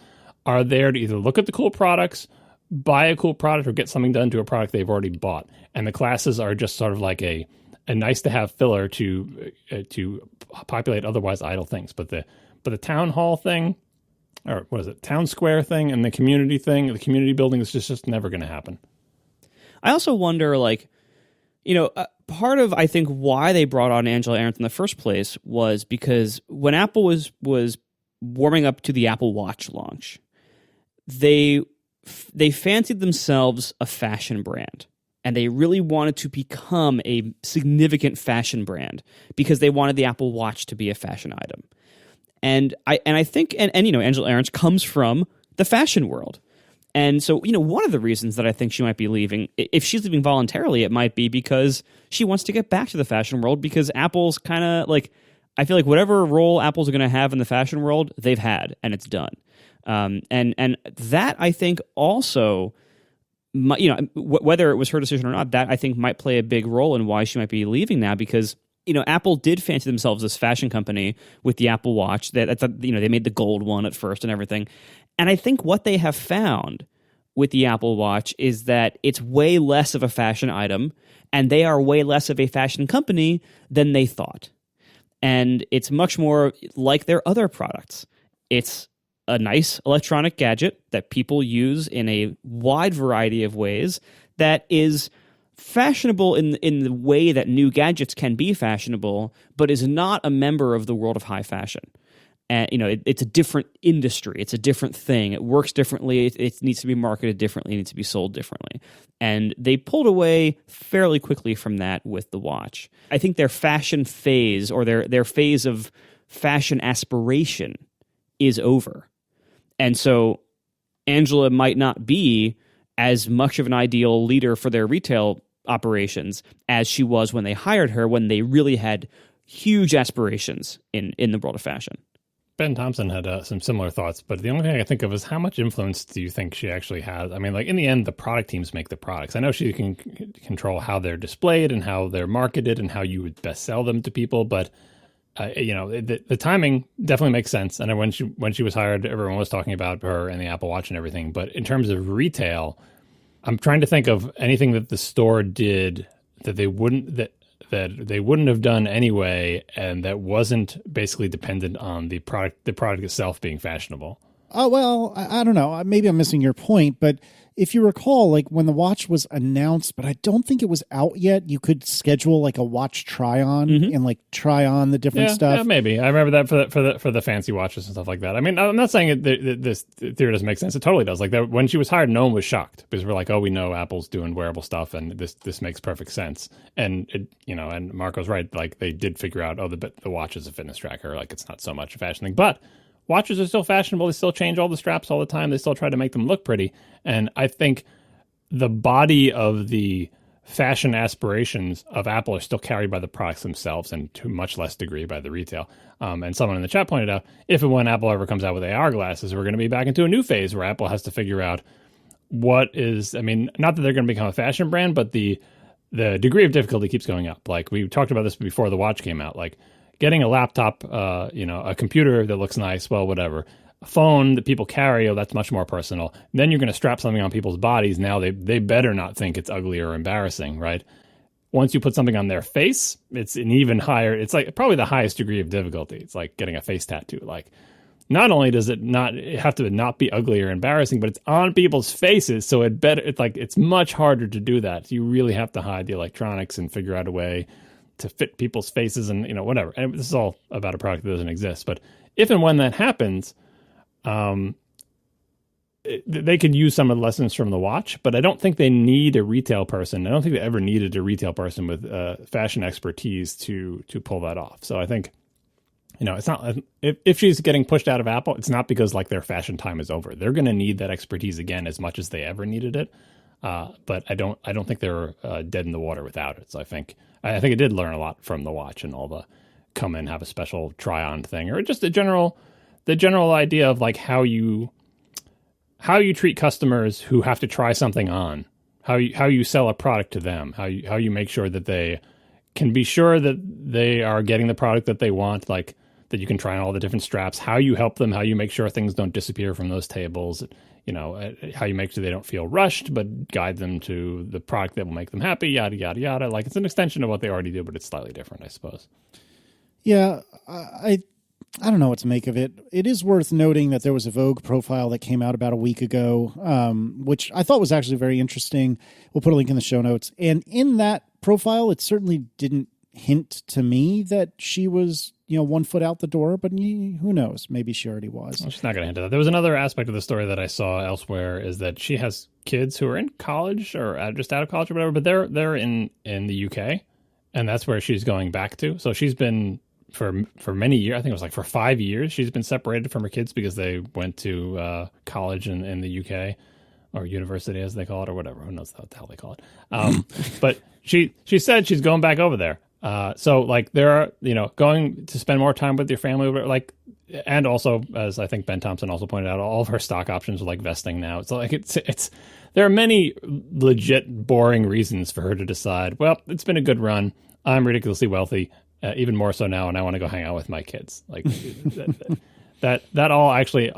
are there to either look at the cool products, buy a cool product, or get something done to a product they've already bought. And the classes are just sort of like a nice-to-have filler to populate otherwise idle things. But the town hall thing, or what is it, town square thing, and the community thing, the community building is just never going to happen. I also wonder, part of, I think, why they brought on Angela Ahrendts in the first place was because when Apple was warming up to the Apple Watch launch, they fancied themselves a fashion brand. And they really wanted to become a significant fashion brand because they wanted the Apple Watch to be a fashion item. And I think Angela Ahrendts comes from the fashion world. And so, one of the reasons that I think she might be leaving, if she's leaving voluntarily, it might be because she wants to get back to the fashion world, because Apple's kind of I feel like whatever role Apple's going to have in the fashion world, they've had, and it's done. And that, I think, also, whether it was her decision or not, that I think might play a big role in why she might be leaving now, because Apple did fancy themselves this fashion company with the Apple Watch. They made the gold one at first and everything. And I think what they have found with the Apple Watch is that it's way less of a fashion item, and they are way less of a fashion company than they thought. And it's much more like their other products. It's a nice electronic gadget that people use in a wide variety of ways that is fashionable in the way that new gadgets can be fashionable, but is not a member of the world of high fashion. And, it's a different industry. It's a different thing. It works differently. It needs to be marketed differently. It needs to be sold differently. And they pulled away fairly quickly from that with the watch. I think their fashion phase, or their phase of fashion aspiration, is over. And so Angela might not be as much of an ideal leader for their retail operations as she was when they hired her, when they really had huge aspirations in the world of fashion. Ben Thompson had some similar thoughts, but the only thing I can think of is how much influence do you think she actually has? I mean, like in the end, the product teams make the products. I know she can control how they're displayed and how they're marketed and how you would best sell them to people, but the timing definitely makes sense. And when she was hired, everyone was talking about her and the Apple Watch and everything. But in terms of retail, I'm trying to think of anything that the store did that they wouldn't have done anyway, and that wasn't basically dependent on the product itself being fashionable. Oh, well, I don't know. Maybe I'm missing your point, but if you recall, like when the watch was announced, but I don't think it was out yet, you could schedule like a watch try-on and like try on the different stuff. Yeah, maybe. I remember that for the fancy watches and stuff like that. I mean, I'm not saying this theory doesn't make sense. It totally does. Like that, when she was hired, no one was shocked because we're like, oh, we know Apple's doing wearable stuff, and this makes perfect sense. And and Marco's right. Like they did figure out, the watch is a fitness tracker. Like it's not so much a fashion thing, but watches are still fashionable. They still change all the straps all the time. They still try to make them look pretty. And I think the body of the fashion aspirations of Apple are still carried by the products themselves, and to much less degree by the retail. And someone in the chat pointed out, if and when Apple ever comes out with AR glasses, we're going to be back into a new phase where Apple has to figure out not that they're going to become a fashion brand, but the degree of difficulty keeps going up. Like we talked about this before the watch came out, like getting a laptop, a computer that looks nice, well, whatever. A phone that people carry, that's much more personal. Then you're going to strap something on people's bodies. Now they better not think it's ugly or embarrassing, right? Once you put something on their face, it's an even higher, it's like probably the highest degree of difficulty. It's like getting a face tattoo. Like not only does it have to not be ugly or embarrassing, but it's on people's faces. So it's much harder to do that. You really have to hide the electronics and figure out a way to fit people's faces and, whatever. And this is all about a product that doesn't exist. But if and when that happens, they could use some of the lessons from the watch, but I don't think they need a retail person. I don't think they ever needed a retail person with fashion expertise to pull that off. So I think, it's not, if she's getting pushed out of Apple, it's not because like their fashion time is over. They're going to need that expertise again as much as they ever needed it. But I don't think they're dead in the water without it. So I think it did learn a lot from the watch and all the come in, have a special try on thing, or just the general idea of like how you treat customers who have to try something on, how you sell a product to them, how you make sure that they can be sure that they are getting the product that they want, like that you can try on all the different straps, how you help them, how you make sure things don't disappear from those tables, how you make sure they don't feel rushed, but guide them to the product that will make them happy, yada, yada, yada. Like it's an extension of what they already do, but it's slightly different, I suppose. Yeah, I don't know what to make of it. It is worth noting that there was a Vogue profile that came out about a week ago, which I thought was actually very interesting. We'll put a link in the show notes. And in that profile, it certainly didn't hint to me that she was, 1 foot out the door, but who knows? Maybe she already was. Well, she's not going to hint at that. There was another aspect of the story that I saw elsewhere is that she has kids who are in college or just out of college or whatever, but they're in the UK, and that's where she's going back to. So she's been for many years, I think it was like for 5 years, she's been separated from her kids because they went to college in the UK or university as they call it or whatever. Who knows what the hell they call it. But she said she's going back over there. So like there are, going to spend more time with your family, like, and also, as I think Ben Thompson also pointed out, all of her stock options are like vesting now. It's like, there are many legit boring reasons for her to decide, well, it's been a good run. I'm ridiculously wealthy, even more so now. And I want to go hang out with my kids. Like that all actually,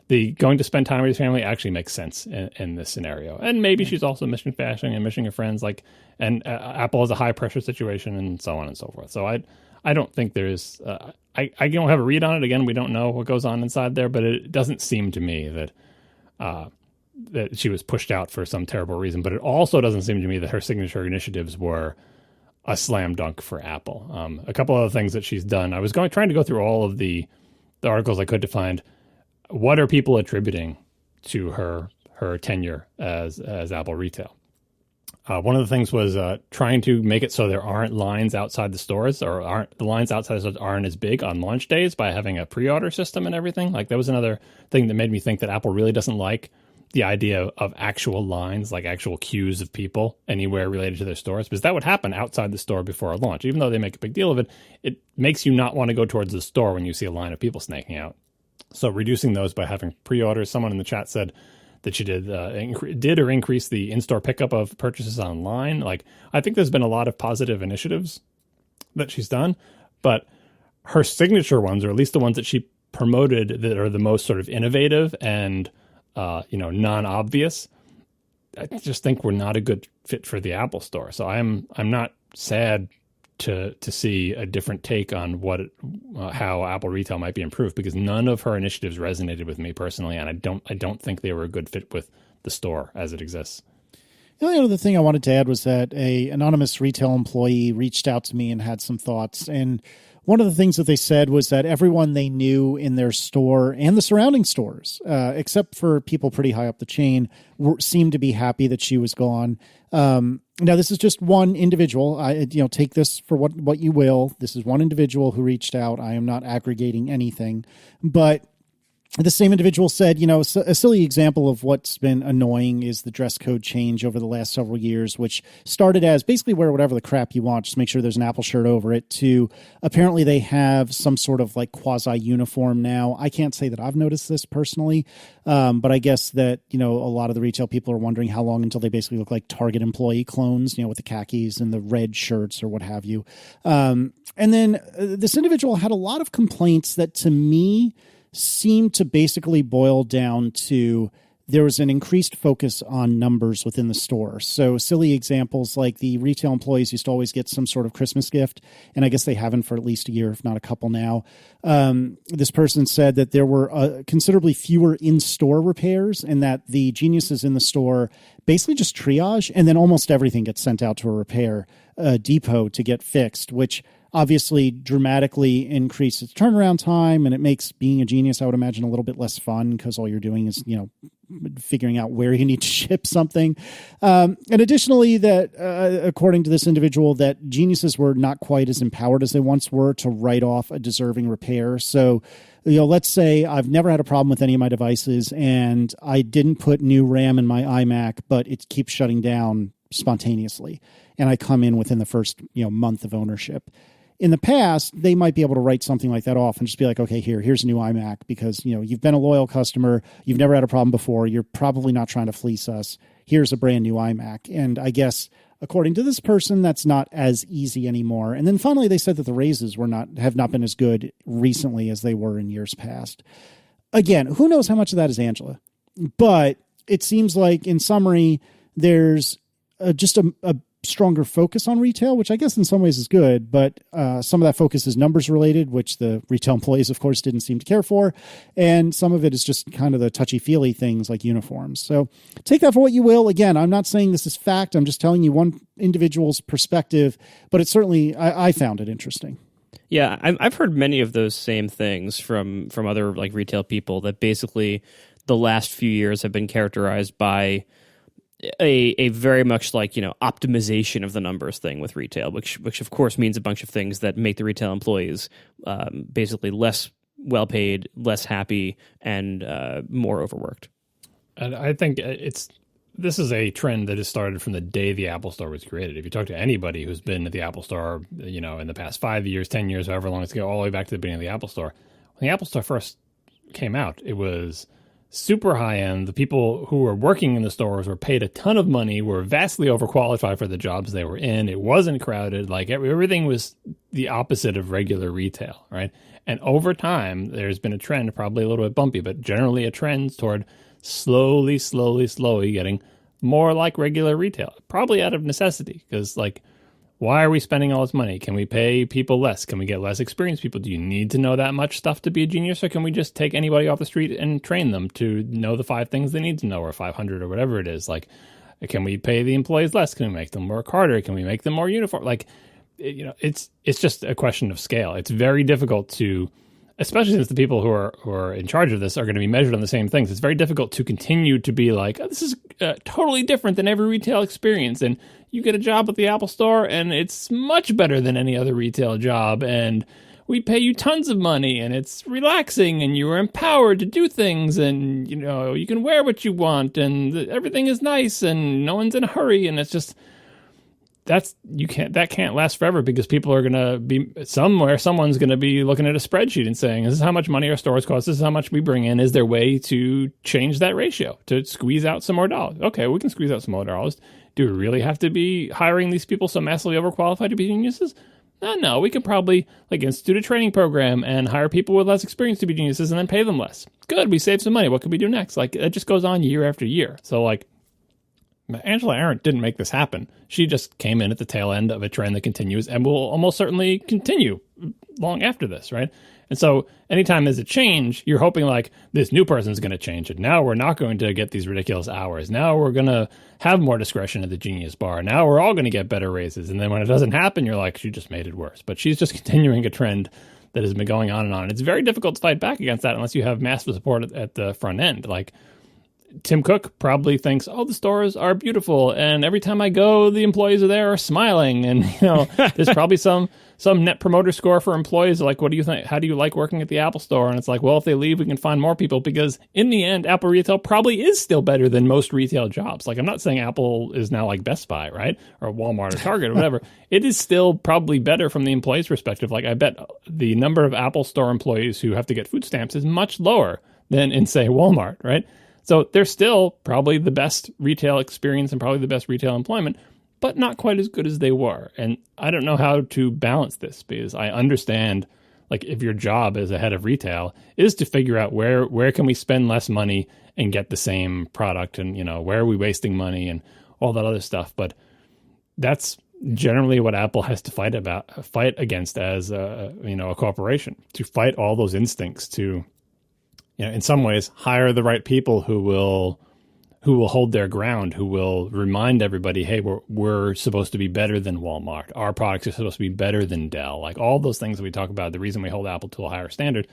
the going to spend time with his family actually makes sense in this scenario. And maybe she's also missing fashion and missing her friends, like, and Apple is a high pressure situation and so on and so forth. So I don't think there's, I don't have a read on it. Again, we don't know what goes on inside there, but it doesn't seem to me that she was pushed out for some terrible reason. But it also doesn't seem to me that her signature initiatives were a slam dunk for Apple. A couple of things that she's done. I was trying to go through all of the the articles I could to find what are people attributing to her tenure as Apple retail. One of the things was trying to make it so there aren't lines outside the stores, or the lines outside the stores aren't as big on launch days by having a pre-order system and everything. Like, that was another thing that made me think that Apple really doesn't like the idea of actual lines, like actual queues of people anywhere related to their stores, because that would happen outside the store before a launch. Even though they make a big deal of it, it makes you not want to go towards the store when you see a line of people snaking out. So reducing those by having pre-orders. Someone in the chat said that she did or increase the in-store pickup of purchases online. Like, I think there's been a lot of positive initiatives that she's done, but her signature ones, or at least the ones that she promoted that are the most sort of innovative and non-obvious, I just think we're not a good fit for the Apple Store. So I'm not sad to see a different take on how Apple retail might be improved, because none of her initiatives resonated with me personally, and I don't think they were a good fit with the store as it exists. The only other thing I wanted to add was that an anonymous retail employee reached out to me and had some thoughts. And one of the things that they said was that everyone they knew in their store and the surrounding stores, except for people pretty high up the chain, seemed to be happy that she was gone. Now, this is just one individual. Take this for what you will. This is one individual who reached out. I am not aggregating anything, but the same individual said, a silly example of what's been annoying is the dress code change over the last several years, which started as basically wear whatever the crap you want, just make sure there's an Apple shirt over it, to apparently they have some sort of like quasi uniform now. I can't say that I've noticed this personally, but I guess that, a lot of the retail people are wondering how long until they basically look like Target employee clones, with the khakis and the red shirts or what have you. And then this individual had a lot of complaints that to me seemed to basically boil down to there was an increased focus on numbers within the store. So silly examples like the retail employees used to always get some sort of Christmas gift, and I guess they haven't for at least a year, if not a couple now. This person said that there were considerably fewer in-store repairs, and that the geniuses in the store basically just triage, and then almost everything gets sent out to a repair depot to get fixed, which obviously dramatically increases turnaround time, and it makes being a genius, I would imagine, a little bit less fun because all you're doing is, figuring out where you need to ship something. And additionally, that according to this individual, that geniuses were not quite as empowered as they once were to write off a deserving repair. So, let's say I've never had a problem with any of my devices and I didn't put new RAM in my iMac, but it keeps shutting down spontaneously, and I come in within the first, month of ownership. In the past, they might be able to write something like that off and just be like, okay, here's a new iMac because, you've been a loyal customer. You've never had a problem before. You're probably not trying to fleece us. Here's a brand new iMac. And I guess, according to this person, that's not as easy anymore. And then finally, they said that the raises have not been as good recently as they were in years past. Again, who knows how much of that is Angela? But it seems like, in summary, there's just a stronger focus on retail, which I guess in some ways is good, but some of that focus is numbers related, which the retail employees, of course, didn't seem to care for. And some of it is just kind of the touchy-feely things like uniforms. So take that for what you will. Again, I'm not saying this is fact. I'm just telling you one individual's perspective, but it's certainly, I found it interesting. Yeah, I've heard many of those same things from other like retail people, that basically the last few years have been characterized by a very much like, optimization of the numbers thing with retail, which of course means a bunch of things that make the retail employees basically less well paid, less happy, and more overworked. And I think this is a trend that has started from the day the Apple Store was created. If you talk to anybody who's been at the Apple Store, in the past 5 years, 10 years, however long it's go all the way back to the beginning of the Apple Store, when the Apple Store first came out, it was super high end. The people who were working in the stores were paid a ton of money, were vastly overqualified for the jobs they were in. It wasn't crowded. Like everything was the opposite of regular retail, right? And over time, there's been a trend, probably a little bit bumpy, but generally a trend toward slowly getting more like regular retail, probably out of necessity, because why are we spending all this money? Can we pay people less? Can we get less experienced people? Do you need to know that much stuff to be a genius? Or can we just take anybody off the street and train them to know the 5 things they need to know, or 500 or whatever it is? Can we pay the employees less? Can we make them work harder? Can we make them more uniform? It's just a question of scale. It's very difficult to especially since the people who are in charge of this are going to be measured on the same things, it's very difficult to continue to be like, oh, this is totally different than every retail experience. And you get a job at the Apple Store and it's much better than any other retail job. And we pay you tons of money and it's relaxing and you are empowered to do things and, you can wear what you want and everything is nice and no one's in a hurry. And it's just, that can't last forever because people are going to be someone's going to be looking at a spreadsheet and saying, this is how much money our stores cost. This is how much we bring in. Is there a way to change that ratio to squeeze out some more dollars? Okay, we can squeeze out some more dollars. Do we really have to be hiring these people so massively overqualified to be geniuses? No, we could probably institute a training program and hire people with less experience to be geniuses and then pay them less. Good, we save some money. What could we do next? It just goes on year after year. So Angela Ahrendts didn't make this happen. She just came in at the tail end of a trend that continues and will almost certainly continue long after this, right? And so anytime there's a change, you're hoping this new person's going to change it. Now we're not going to get these ridiculous hours. Now we're going to have more discretion at the Genius Bar. Now we're all going to get better raises. And then when it doesn't happen, you're like, she just made it worse. But she's just continuing a trend that has been going on and on. It's very difficult to fight back against that unless you have massive support at the front end. Tim Cook probably thinks, the stores are beautiful, and every time I go, the employees are there are smiling, and there's probably some net promoter score for employees. What do you think? How do you like working at the Apple Store? And it's if they leave, we can find more people because in the end, Apple retail probably is still better than most retail jobs. I'm not saying Apple is now like Best Buy, right, or Walmart or Target or whatever. It is still probably better from the employee's perspective. I bet the number of Apple Store employees who have to get food stamps is much lower than in say Walmart, right? So they're still probably the best retail experience and probably the best retail employment, but not quite as good as they were. And I don't know how to balance this because I understand, if your job as a head of retail is to figure out where can we spend less money and get the same product and, where are we wasting money and all that other stuff. But that's generally what Apple has to fight against as a corporation, to fight all those instincts to, in some ways, hire the right people who will hold their ground, who will remind everybody, hey, we're supposed to be better than Walmart. Our products are supposed to be better than Dell. All those things that we talk about, the reason we hold Apple to a higher standard.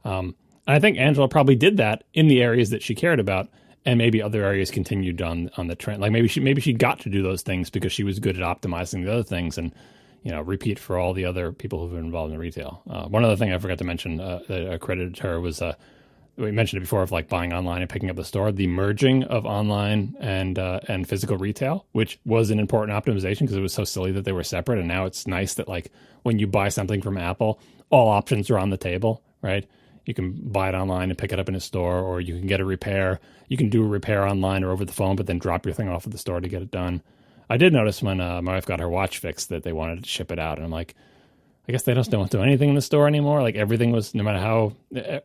And I think Angela probably did that in the areas that she cared about, and maybe other areas continued on the trend. Maybe she got to do those things because she was good at optimizing the other things and repeat for all the other people who've been involved in retail. One other thing I forgot to mention that I credited her was we mentioned it before of buying online and picking up the store, the merging of online and physical retail, which was an important optimization because it was so silly that they were separate. And now it's nice that when you buy something from Apple, all options are on the table, right? You can buy it online and pick it up in a store, or you can get a repair. You can do a repair online or over the phone, but then drop your thing off at the store to get it done. I did notice when my wife got her watch fixed that they wanted to ship it out. And I'm like, I guess they just don't do anything in the store anymore. Everything was, no matter how,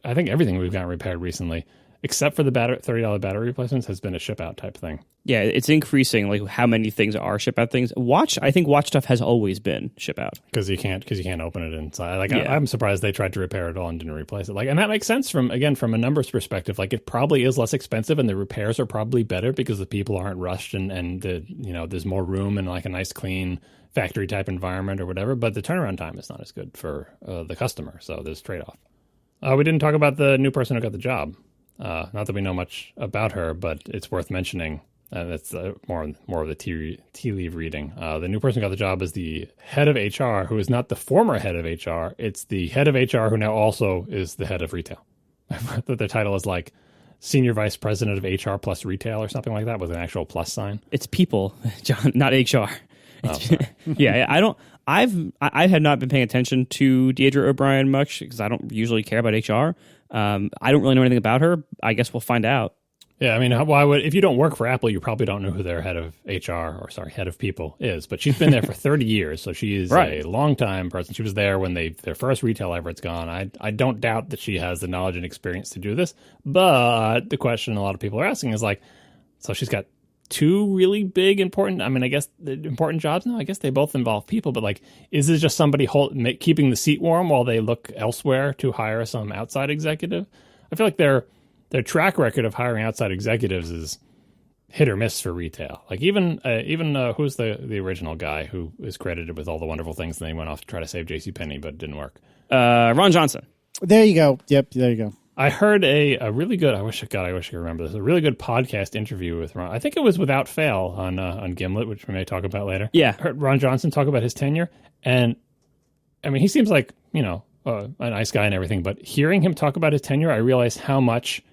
I think everything we've gotten repaired recently, except for the $30 battery replacements, has been a ship out type thing. Yeah, it's increasing, how many things are ship out things. I think watch stuff has always been ship out. Because you can't open it inside. I'm surprised they tried to repair it all and didn't replace it. And that makes sense from a numbers perspective. It probably is less expensive and the repairs are probably better because the people aren't rushed and there's more room and a nice clean factory type environment or whatever, but the turnaround time is not as good for the customer. So there's trade-off. We didn't talk about the new person who got the job. Not that we know much about her, but it's worth mentioning. That's more of the tea leaf reading. The new person who got the job is the head of HR, who is not the former head of HR. It's the head of HR who now also is the head of retail. I thought that their title is Senior Vice President of HR plus Retail or something like that with an actual plus sign. It's people, John, not HR. Oh, yeah, I had not been paying attention to Deidre O'Brien much because I don't usually care about HR. I don't really know anything about her. I guess we'll find out. Yeah, I mean, why would, if you don't work for Apple, you probably don't know who their head of head of people is. But she's been there for 30 years, so she is right. A long-time person. She was there when their first retail effort's gone. I don't doubt that she has the knowledge and experience to do this. But the question a lot of people are asking is so she's got two really big important, I guess the important jobs now. I guess they both involve people, but is this just somebody keeping the seat warm while they look elsewhere to hire some outside executive? I feel like their track record of hiring outside executives is hit or miss for retail. Even who's the original guy who is credited with all the wonderful things and then he went off to try to save JCPenney, but it didn't work. Ron Johnson. There you go. Yep, there you go. I heard a really good, I wish I could remember this, a really good podcast interview with Ron. I think it was Without Fail on Gimlet, which we may talk about later. Yeah. I heard Ron Johnson talk about his tenure. And, I mean, he seems like, a nice guy and everything. But hearing him talk about his tenure, I realized how much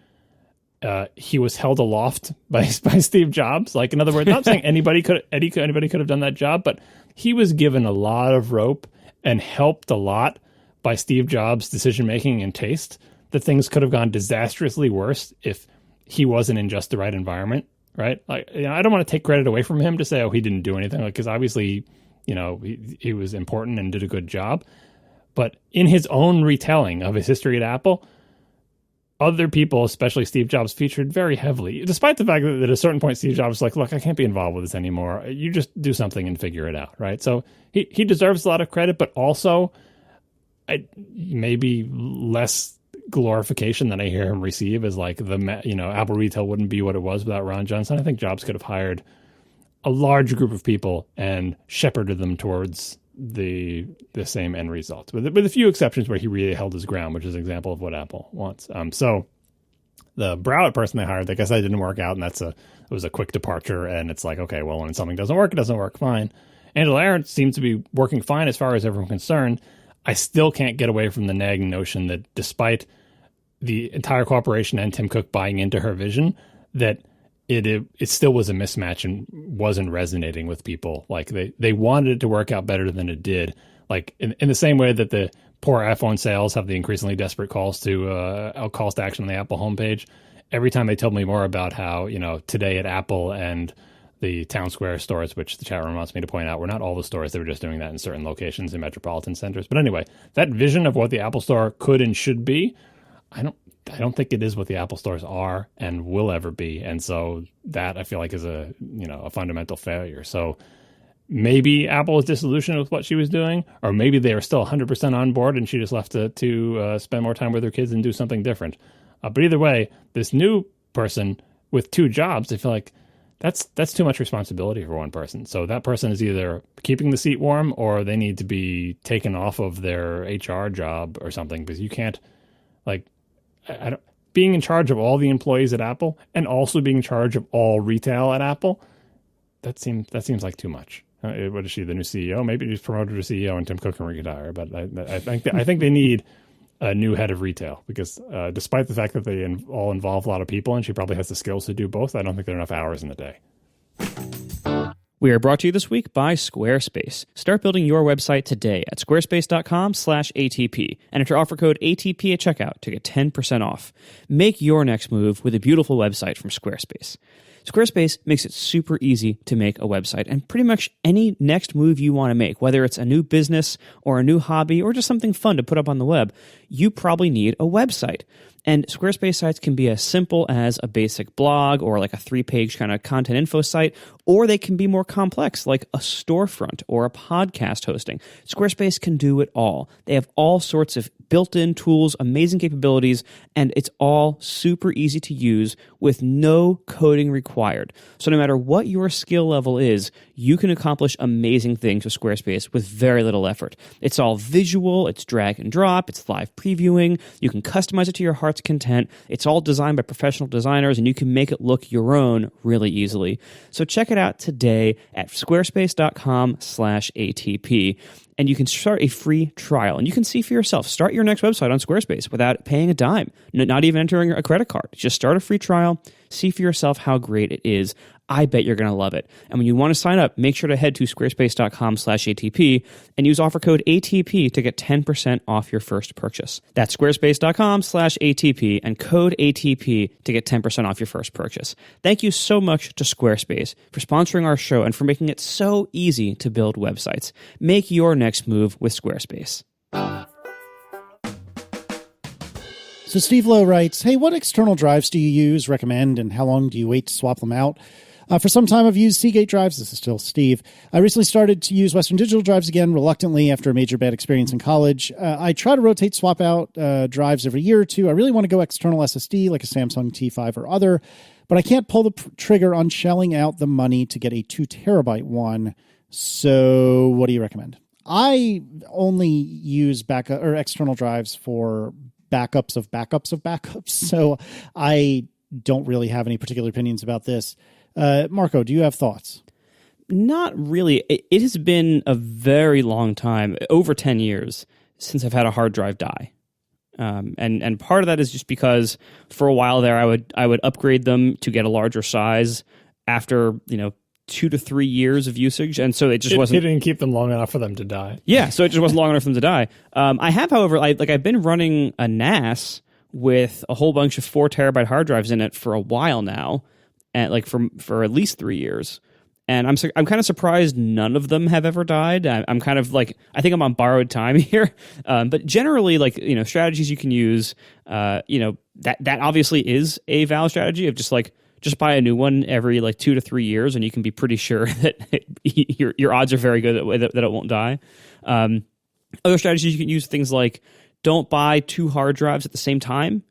he was held aloft by Steve Jobs. Like, in other words, not saying anybody could have done that job, but he was given a lot of rope and helped a lot by Steve Jobs' decision-making and taste, that things could have gone disastrously worse if he wasn't in just the right environment, right? Like, I don't want to take credit away from him to say, oh, he didn't do anything, because obviously, he was important and did a good job. But in his own retelling of his history at Apple, other people, especially Steve Jobs, featured very heavily, despite the fact that at a certain point, Steve Jobs was like, look, I can't be involved with this anymore. You just do something and figure it out, right? So he deserves a lot of credit, but also maybe less glorification than I hear him receive is like Apple retail wouldn't be what it was without Ron Johnson. I think Jobs could have hired a large group of people and shepherded them towards the same end result, with a few exceptions where he really held his ground, which is an example of what Apple wants. So the Broward person they hired, I guess that didn't work out, and it was a quick departure. And it's like, okay, well, when something doesn't work, it doesn't work. Fine. Angela Ahrendts seems to be working fine as far as everyone's concerned. I still can't get away from the nagging notion that despite the entire corporation and Tim Cook buying into her vision, that it still was a mismatch and wasn't resonating with people. Like they wanted it to work out better than it did. Like in the same way that the poor iPhone sales have the increasingly desperate calls to action on the Apple homepage. Every time they told me more about how, today at Apple and the Town Square stores, which the chat room wants me to point out, were not all the stores. They were just doing that in certain locations in metropolitan centers. But anyway, that vision of what the Apple Store could and should be, I don't think it is what the Apple stores are and will ever be. And so that I feel like is a fundamental failure. So maybe Apple was disillusioned with what she was doing, or maybe they are still 100% on board and she just left to spend more time with her kids and do something different. But either way, this new person with two jobs, I feel like that's too much responsibility for one person. So that person is either keeping the seat warm or they need to be taken off of their HR job or something, because you can't, like, being in charge of all the employees at Apple and also being in charge of all retail at Apple, that seems like too much. What is she, the new CEO? Maybe she's promoted to CEO and Tim Cook can retire. But I think they need a new head of retail, because despite the fact that they all involve a lot of people and she probably has the skills to do both, I don't think there are enough hours in the day. We are brought to you this week by Squarespace. Start building your website today at squarespace.com/ATP and enter offer code ATP at checkout to get 10% off. Make your next move with a beautiful website from Squarespace. Squarespace makes it super easy to make a website, and pretty much any next move you want to make, whether it's a new business or a new hobby or just something fun to put up on the web, you probably need a website. And Squarespace sites can be as simple as a basic blog or like a 3-page kind of content info site, or they can be more complex like a storefront or a podcast hosting. Squarespace can do it all. They have all sorts of built-in tools, amazing capabilities, and it's all super easy to use with no coding required. So no matter what your skill level is, you can accomplish amazing things with Squarespace with very little effort. It's all visual, it's drag and drop, it's live previewing, you can customize it to your heart's content, it's all designed by professional designers, and you can make it look your own really easily. So check it out today at squarespace.com/ATP. And you can start a free trial. And you can see for yourself. Start your next website on Squarespace without paying a dime, not even entering a credit card. Just start a free trial. See for yourself how great it is. I bet you're going to love it. And when you want to sign up, make sure to head to squarespace.com/ATP and use offer code ATP to get 10% off your first purchase. That's squarespace.com/ATP and code ATP to get 10% off your first purchase. Thank you so much to Squarespace for sponsoring our show and for making it so easy to build websites. Make your next move with Squarespace. So Steve Lowe writes, hey, what external drives do you use, recommend, and how long do you wait to swap them out? For some time, I've used Seagate drives. This is still Steve. I recently started to use Western Digital drives again, reluctantly, after a major bad experience in college. I try to rotate, swap out drives every year or two. I really want to go external SSD, like a Samsung T5 or other, but I can't pull the trigger on shelling out the money to get a 2 terabyte one. So what do you recommend? I only use backup or external drives for backups of backups of backups. So I don't really have any particular opinions about this. Marco, do you have thoughts? Not really. It has been a very long time, over 10 years, since I've had a hard drive die. And part of that is just because for a while there, I would upgrade them to get a larger size after, 2 to 3 years of usage. And so it didn't keep them long enough for them to die. Yeah. So it just wasn't long enough for them to die. I have, however, I've been running a NAS with a whole bunch of 4 terabyte hard drives in it for a while now, and for at least 3 years. And I'm kind of surprised none of them have ever died. I'm kind of I think I'm on borrowed time here. But generally, strategies you can use, that obviously is a valid strategy of just buy a new one every 2 to 3 years, and you can be pretty sure that your odds are very good that it won't die. Other strategies you can use, things like don't buy 2 hard drives at the same time.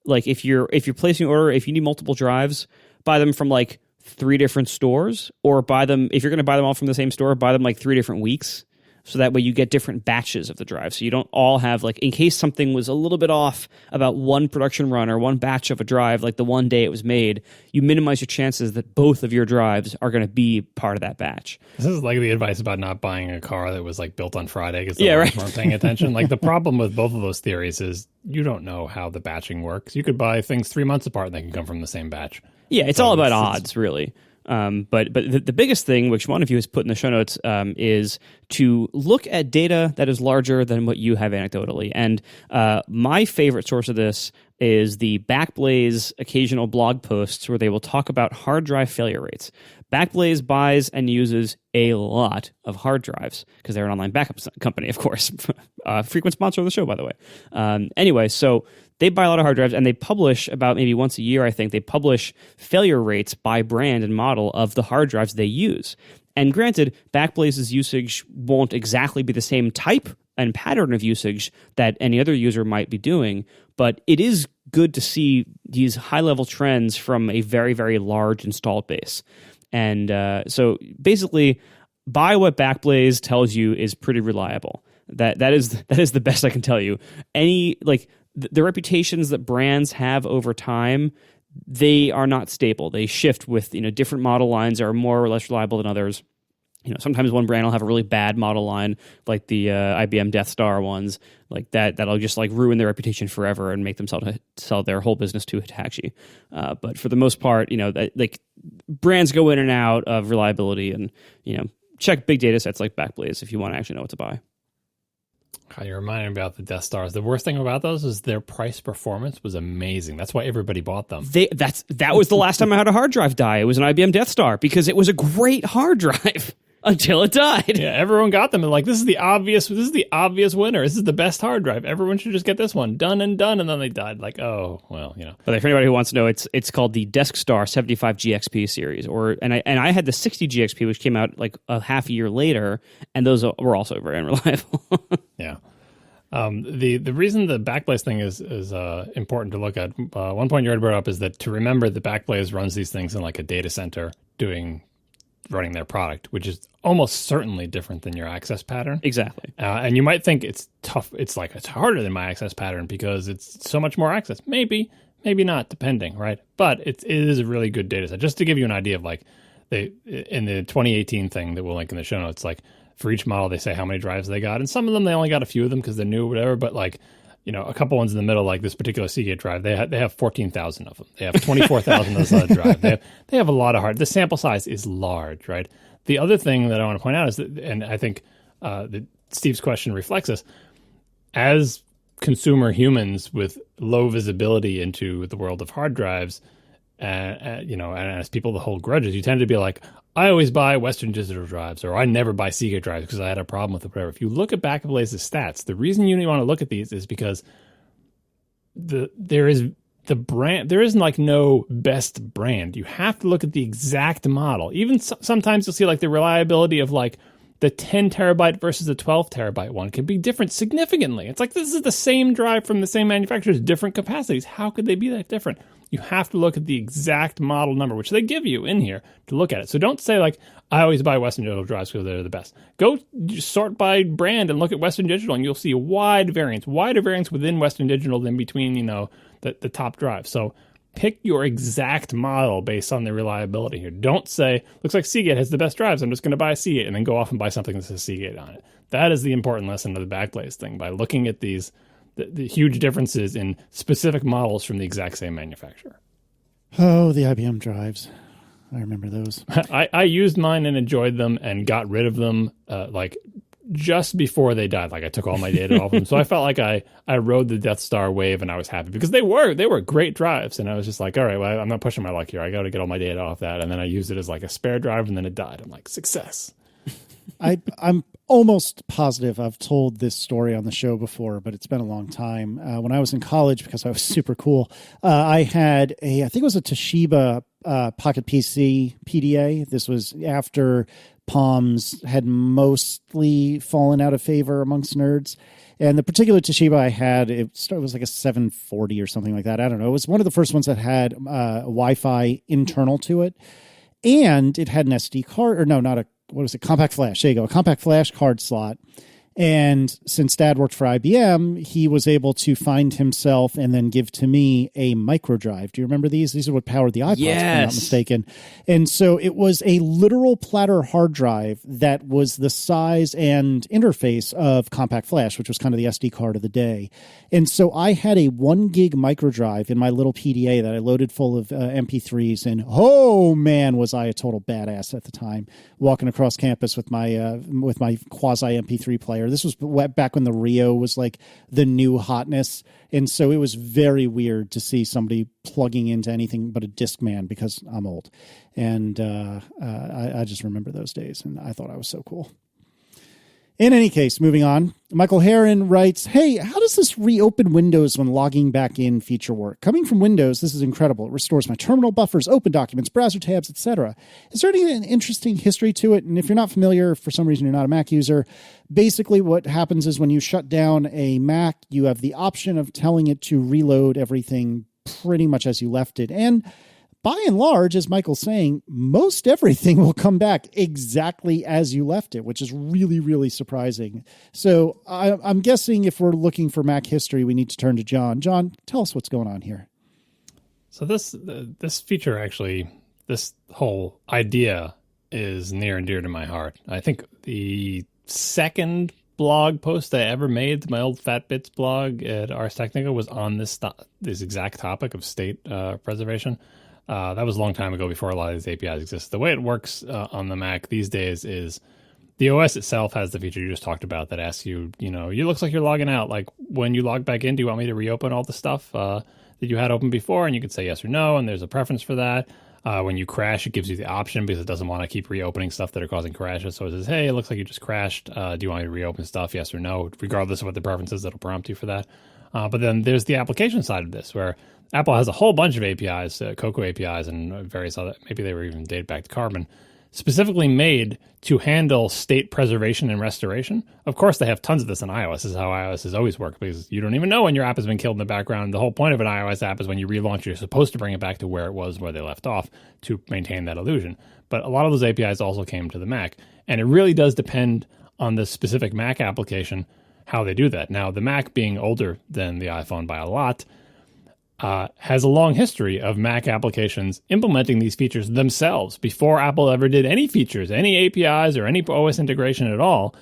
Like if you're placing an order, if you need multiple drives, buy them from 3 different stores, or buy them, if you're going to buy them all from the same store, buy them 3 different weeks. So that way you get different batches of the drive. So you don't all have, in case something was a little bit off about one production run or one batch of a drive, the one day it was made, you minimize your chances that both of your drives are going to be part of that batch. This is like the advice about not buying a car that was built on Friday because they weren't paying attention. The problem with both of those theories is you don't know how the batching works. You could buy things 3 months apart and they can come from the same batch. Yeah, it's all about odds, really. But the biggest thing, which one of you has put in the show notes, is to look at data that is larger than what you have anecdotally. And my favorite source of this is the Backblaze occasional blog posts where they will talk about hard drive failure rates. Backblaze buys and uses a lot of hard drives because they're an online backup company, of course. Frequent sponsor of the show, by the way. Anyway, so they buy a lot of hard drives, and they publish about maybe once a year, I think, they publish failure rates by brand and model of the hard drives they use. And granted, Backblaze's usage won't exactly be the same type and pattern of usage that any other user might be doing, but it is good to see these high-level trends from a very, very large installed base. And so basically, buy what Backblaze tells you is pretty reliable. That is the best I can tell you. The reputations that brands have over time, they are not stable. They shift with different model lines are more or less reliable than others. Sometimes one brand will have a really bad model line, like the IBM Death Star ones, like that'll just ruin their reputation forever and make them sell their whole business to Hitachi. But for the most part, brands go in and out of reliability, and check big data sets like Backblaze if you want to actually know what to buy. You reminded me about the Death Stars. The worst thing about those is their price performance was amazing. That's why everybody bought them. That was the last time I had a hard drive die. It was an IBM Death Star because it was a great hard drive until it died. Yeah, everyone got them. And this is the obvious winner. This is the best hard drive. Everyone should just get this one. Done. And then they died. Oh, well, But for anybody who wants to know, it's called the Desk Star 75 GXP series. And I had the 60 GXP, which came out a half a year later, and those were also very unreliable. Yeah. The reason the Backblaze thing is important to look at, one point you already brought up, is that to remember that Backblaze runs these things in a data center running their product, which is almost certainly different than your access pattern. Exactly. And you might think it's tough. It's harder than my access pattern because it's so much more access. Maybe not, depending, right? But it is a really good data set. Just to give you an idea of in the 2018 thing that we'll link in the show notes, for each model, they say how many drives they got. And some of them, they only got a few of them because they're new or whatever. But a couple ones in the middle, like this particular Seagate drive, they have 14,000 of them. They have 24,000 of those other drive. They have a lot of hard. The sample size is large, right? The other thing that I want to point out is that, and I think that Steve's question reflects this, as consumer humans with low visibility into the world of hard drives, and as people that hold grudges, you tend to be I always buy Western Digital drives, or I never buy Seagate drives because I had a problem with it, whatever. If you look at Backblaze's stats, the reason you want to look at these is because there isn't no best brand. You have to look at the exact model. Even sometimes you'll see the reliability of the 10 terabyte versus the 12 terabyte one can be different significantly. It's like, this is the same drive from the same manufacturers, different capacities. How could they be that different? You have to look at the exact model number, which they give you in here to look at it. So don't say like, I always buy Western Digital drives because they're the best. Go sort by brand and look at Western Digital, and you'll see a wider variance within Western Digital than between, the top drive. So pick your exact model based on the reliability here. Don't say, looks like Seagate has the best drives, I'm just going to buy a Seagate, and then go off and buy something that says Seagate on it. That is the important lesson of the Backblaze thing, by looking at the huge differences in specific models from the exact same manufacturer. Oh, the IBM drives. I remember those. I used mine and enjoyed them and got rid of them just before they died. Like, I took all my data off them. So I felt like I rode the Death Star wave, and I was happy because they were great drives. And I was just like, all right, well, I'm not pushing my luck here. I got to get all my data off that. And then I used it as like a spare drive, and then it died. I'm like, success. I'm almost positive I've told this story on the show before, but it's been a long time. When I was in college, because I was super cool, I had I think it was a Toshiba Pocket PC PDA. This was after Palms had mostly fallen out of favor amongst nerds. And the particular Toshiba I had, it was like a 740 or something like that. I don't know. It was one of the first ones that had Wi-Fi internal to it. And it had an SD card, or no, not a, what was it? Compact flash. There you go. A compact flash card slot. And since Dad worked for IBM, he was able to find himself and then give to me a micro drive. Do you remember these? These are what powered the iPods, if I'm not mistaken. And so it was a literal platter hard drive that was the size and interface of compact flash, which was kind of the SD card of the day. And so I had a 1 gig micro drive in my little PDA that I loaded full of MP3s. And oh man, was I a total badass at the time, walking across campus with my quasi MP3 player. This was back when the Rio was like the new hotness. And so it was very weird to see somebody plugging into anything but a Discman, because I'm old. And I just remember those days, and I thought I was so cool. In any case, moving on, Michael Heron writes, hey, how does this reopen Windows when logging back in feature work? Coming from Windows, this is incredible. It restores my terminal, buffers, open documents, browser tabs, etc. Is there any interesting history to it? And if you're not familiar, for some reason you're not a Mac user, basically what happens is when you shut down a Mac, you have the option of telling it to reload everything pretty much as you left it. And by and large, as Michael's saying, most everything will come back exactly as you left it, which is really, really surprising. So I'm guessing if we're looking for Mac history, we need to turn to John. John, tell us what's going on here. So this feature, actually, this whole idea is near and dear to my heart. I think the second blog post I ever made to my old Fat Bits blog at Ars Technica was on this exact topic of state preservation. That was a long time ago, before a lot of these APIs exist. The way it works on the Mac these days is the OS itself has the feature you just talked about that asks you, it looks like you're logging out. Like, when you log back in, do you want me to reopen all the stuff that you had open before? And you can say yes or no, and there's a preference for that. When you crash, it gives you the option because it doesn't want to keep reopening stuff that are causing crashes. So it says, hey, it looks like you just crashed. Do you want me to reopen stuff? Yes or no? Regardless of what the preference is, it'll prompt you for that. But then there's the application side of this, where Apple has a whole bunch of APIs, Cocoa APIs, and various other, maybe they were even dated back to Carbon, specifically made to handle state preservation and restoration. Of course, they have tons of this in iOS. This is how iOS has always worked, because you don't even know when your app has been killed in the background. The whole point of an iOS app is when you relaunch, you're supposed to bring it back to where it was, where they left off, to maintain that illusion. But a lot of those APIs also came to the Mac, and it really does depend on the specific Mac application how they do that. Now, the Mac, being older than the iPhone by a lot, has a long history of Mac applications implementing these features themselves. Before Apple ever did any features, any APIs, or any OS integration at all,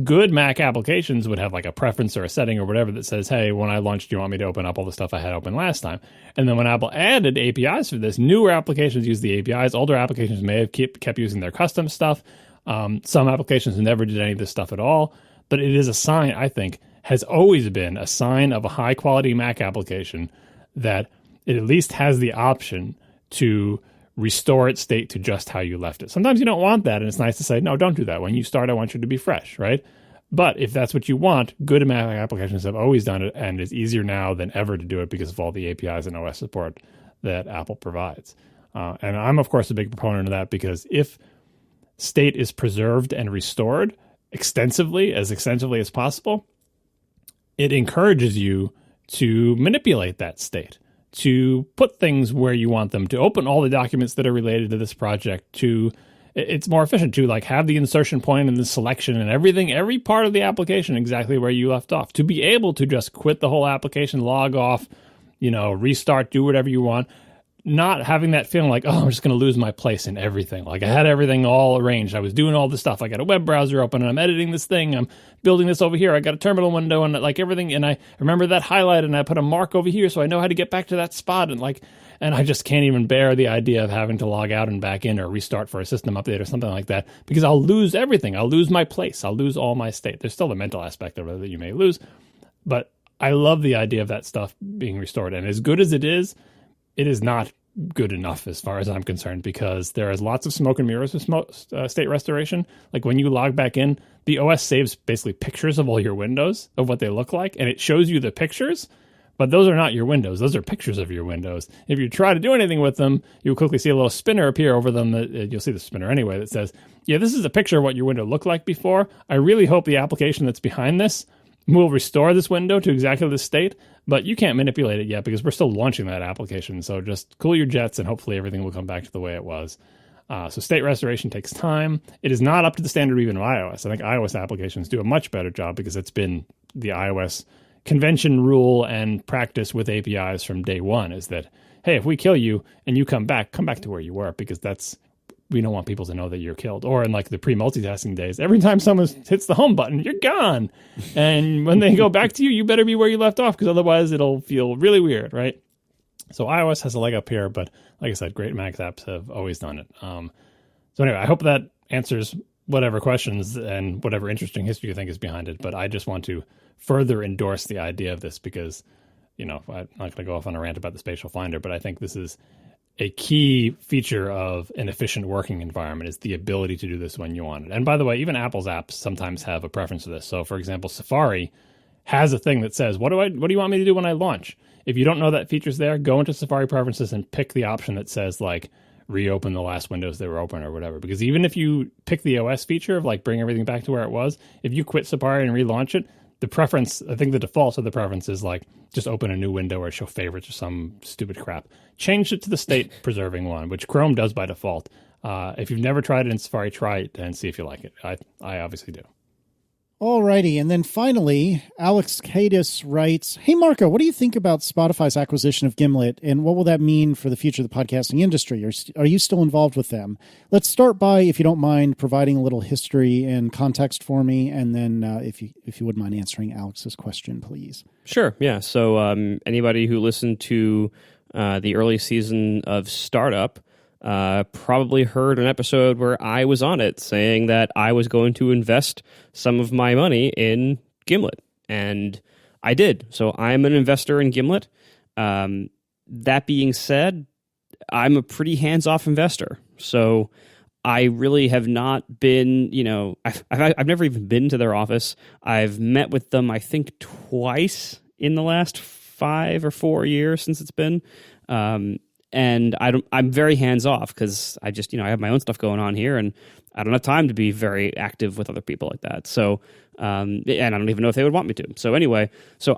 good Mac applications would have like a preference or a setting or whatever that says, hey, when I launch, do you want me to open up all the stuff I had open last time? And then when Apple added APIs for this, newer applications use the APIs. Older applications may have kept using their custom stuff. Some applications never did any of this stuff at all. But it is a sign, I think, has always been a sign of a high-quality Mac application that it at least has the option to restore its state to just how you left it. Sometimes you don't want that, and it's nice to say, no, don't do that. When you start, I want you to be fresh, right? But if that's what you want, good Mac applications have always done it, and it's easier now than ever to do it because of all the APIs and OS support that Apple provides. And I'm, of course, a big proponent of that, because if state is preserved and restored, extensively as possible, it encourages you to manipulate that state, to put things where you want them, to open all the documents that are related to this project, it's more efficient to like have the insertion point and the selection and everything, every part of the application exactly where you left off, to be able to just quit the whole application, log off, restart, do whatever you want, not having that feeling like, oh, I'm just going to lose my place in everything. Like I had everything all arranged. I was doing all this stuff. I got a web browser open and I'm editing this thing. I'm building this over here. I got a terminal window and like everything. And I remember that highlight and I put a mark over here so I know how to get back to that spot. And I just can't even bear the idea of having to log out and back in or restart for a system update or something like that, because I'll lose everything. I'll lose my place. I'll lose all my state. There's still the mental aspect of it that you may lose, but I love the idea of that stuff being restored. And as good as it is not good enough as far as I'm concerned, because there is lots of smoke and mirrors with state restoration. Like when you log back in, the OS saves basically pictures of all your windows of what they look like, and it shows you the pictures, but those are not your windows. Those are pictures of your windows. If you try to do anything with them, you'll quickly see a little spinner appear over them. You'll see the spinner anyway that says, yeah, this is a picture of what your window looked like before. I really hope the application that's behind this will restore this window to exactly this state, but you can't manipulate it yet because we're still launching that application. So just cool your jets and hopefully everything will come back to the way it was. So state restoration takes time. It is not up to the standard even of iOS. I think iOS applications do a much better job because it's been the iOS convention, rule, and practice with APIs from day one is that, hey, if we kill you and you come back to where you were, because we don't want people to know that you're killed. Or in like the pre-multitasking days, every time someone hits the home button, you're gone. And when they go back to you, you better be where you left off, because otherwise it'll feel really weird, right? So iOS has a leg up here, but like I said, great Mac apps have always done it. So anyway, I hope that answers whatever questions and whatever interesting history you think is behind it. But I just want to further endorse the idea of this because, I'm not going to go off on a rant about the spatial finder, but I think this is a key feature of an efficient working environment is the ability to do this when you want it. And by the way, even Apple's apps sometimes have a preference for this. So for example, Safari has a thing that says, what do you want me to do when I launch? If you don't know that feature's there, go into Safari preferences and pick the option that says like reopen the last windows that were open or whatever. Because even if you pick the OS feature of like bring everything back to where it was, if you quit Safari and relaunch it, the preference, I think the default of the preference is like just open a new window or show favorites or some stupid crap. Change it to the state preserving one, which Chrome does by default. If you've never tried it in Safari, try it and see if you like it. I obviously do. Alrighty, and then finally, Alex Cadis writes, hey, Marco, what do you think about Spotify's acquisition of Gimlet, and what will that mean for the future of the podcasting industry? Are you still involved with them? Let's start by, if you don't mind, providing a little history and context for me, and then if you wouldn't mind answering Alex's question, please. Sure, yeah. So anybody who listened to the early season of Startup probably heard an episode where I was on it saying that I was going to invest some of my money in Gimlet. And I did. So I'm an investor in Gimlet. That being said, I'm a pretty hands-off investor. So I really have not been, I've never even been to their office. I've met with them, I think, twice in the last 5 or 4 years since it's been. And I'm very hands off because I just, I have my own stuff going on here and I don't have time to be very active with other people like that. So, and I don't even know if they would want me to. So anyway,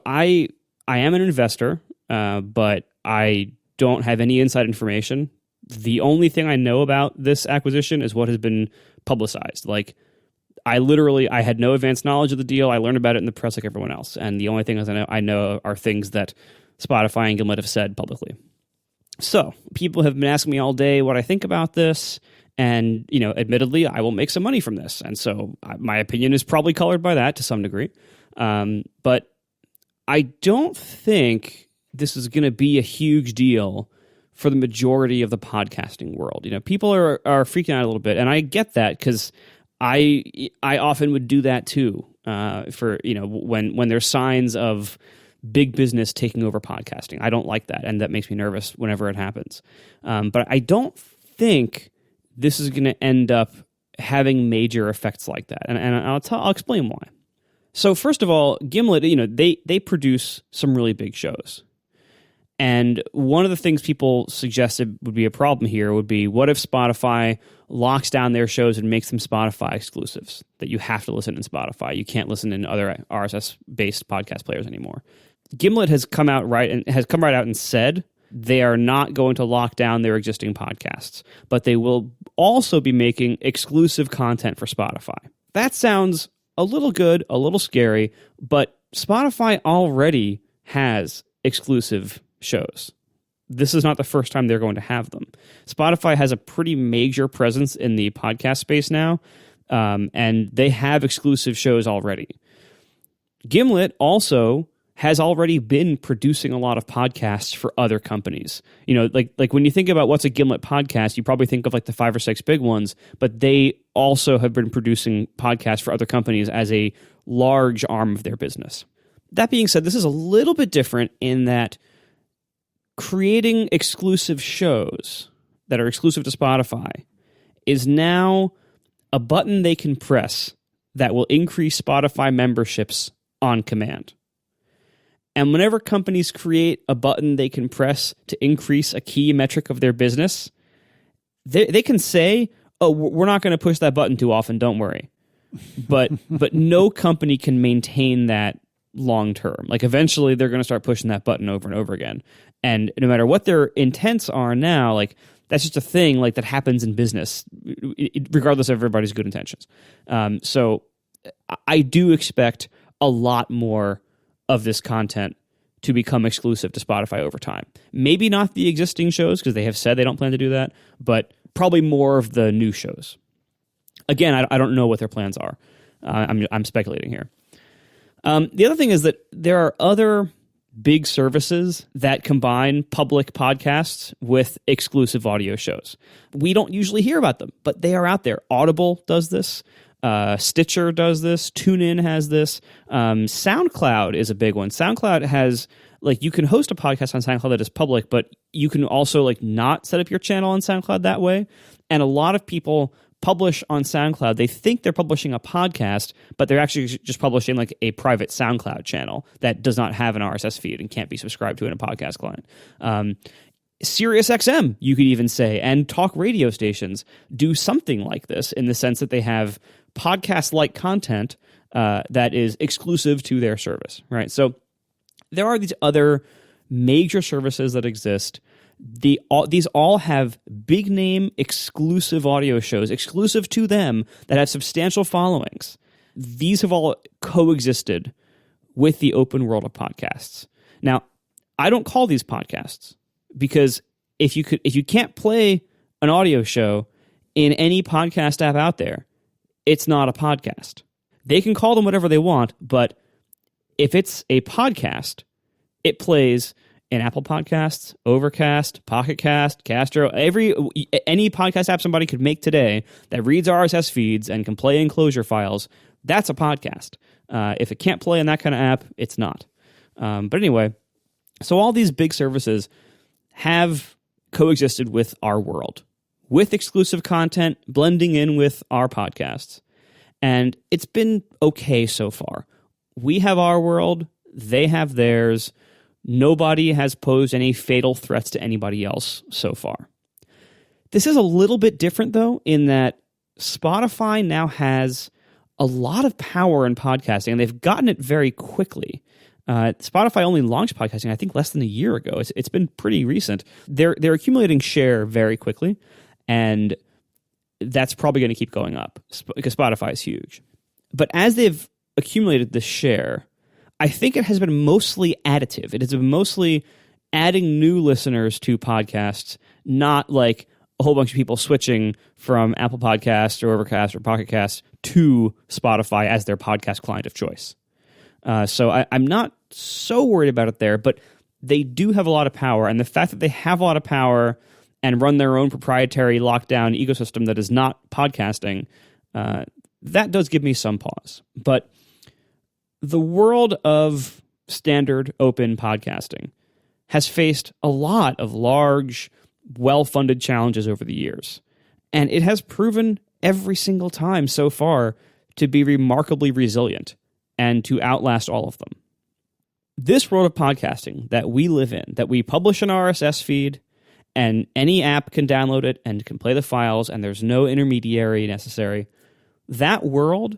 I am an investor, but I don't have any inside information. The only thing I know about this acquisition is what has been publicized. Like I had no advanced knowledge of the deal. I learned about it in the press like everyone else. And the only things I know are things that Spotify and Gimlet have said publicly. So people have been asking me all day what I think about this. And, admittedly, I will make some money from this. And so my opinion is probably colored by that to some degree. But I don't think this is going to be a huge deal for the majority of the podcasting world. People are freaking out a little bit. And I get that because I often would do that too for, when there's signs of big business taking over podcasting. I don't like that, and that makes me nervous whenever it happens. But I don't think this is going to end up having major effects like that, and I'll explain why. So first of all, Gimlet, they produce some really big shows, And one of the things people suggested would be a problem here would be, what if Spotify locks down their shows and makes them Spotify exclusives, that you have to listen in Spotify? You can't listen in other RSS-based podcast players anymore. Gimlet has come right out and said they are not going to lock down their existing podcasts, but they will also be making exclusive content for Spotify. That sounds a little good, a little scary, but Spotify already has exclusive shows. This is not the first time they're going to have them. Spotify has a pretty major presence in the podcast space now, and they have exclusive shows already. Gimlet also has already been producing a lot of podcasts for other companies. You know, like when you think about what's a Gimlet podcast, you probably think of like the 5 or 6 big ones, but they also have been producing podcasts for other companies as a large arm of their business. That being said, this is a little bit different in that creating exclusive shows that are exclusive to Spotify is now a button they can press that will increase Spotify memberships on command. And whenever companies create a button they can press to increase a key metric of their business, they can say, oh, we're not going to push that button too often, don't worry. But no company can maintain that long term. Like eventually they're going to start pushing that button over and over again. And no matter what their intents are now, like that's just a thing like that happens in business, regardless of everybody's good intentions. So I do expect a lot more of this content to become exclusive to Spotify over time. Maybe not the existing shows, because they have said they don't plan to do that, but probably more of the new shows. Again, I don't know what their plans are. I'm speculating here. The other thing is that there are other big services that combine public podcasts with exclusive audio shows. We don't usually hear about them, but they are out there. Audible does this. Stitcher does this. TuneIn has this. SoundCloud is a big one. SoundCloud has, like, you can host a podcast on SoundCloud that is public, but you can also, like, not set up your channel on SoundCloud that way. And a lot of people publish on SoundCloud. They think they're publishing a podcast, but they're actually just publishing, like, a private SoundCloud channel that does not have an RSS feed and can't be subscribed to in a podcast client. SiriusXM, you could even say, and talk radio stations do something like this in the sense that they have podcast-like content that is exclusive to their service, right? So there are these other major services that exist. These all have big-name exclusive audio shows, exclusive to them, that have substantial followings. These have all coexisted with the open world of podcasts. Now, I don't call these podcasts, because if you can't play an audio show in any podcast app out there, it's not a podcast. They can call them whatever they want, but if it's a podcast, it plays in Apple Podcasts, Overcast, Pocket Cast, Castro, any podcast app somebody could make today that reads RSS feeds and can play enclosure files, that's a podcast. If it can't play in that kind of app, it's not. But anyway, so all these big services have coexisted with our world, with exclusive content blending in with our podcasts. And it's been okay so far. We have our world, they have theirs. Nobody has posed any fatal threats to anybody else so far. This is a little bit different, though, in that Spotify now has a lot of power in podcasting, and they've gotten it very quickly. Spotify only launched podcasting, I think, less than a year ago. It's been pretty recent. They're accumulating share very quickly, and that's probably going to keep going up because Spotify is huge. But as they've accumulated this share, I think it has been mostly additive. It has been mostly adding new listeners to podcasts, not like a whole bunch of people switching from Apple Podcasts or Overcast or Pocket Cast to Spotify as their podcast client of choice. So I'm not so worried about it there, but they do have a lot of power. And the fact that they have a lot of power and run their own proprietary lockdown ecosystem that is not podcasting, that does give me some pause. But the world of standard open podcasting has faced a lot of large, well-funded challenges over the years. And it has proven every single time so far to be remarkably resilient and to outlast all of them. this world of podcasting that we live in, that we publish an RSS feed, and any app can download it and can play the files, and there's no intermediary necessary, that world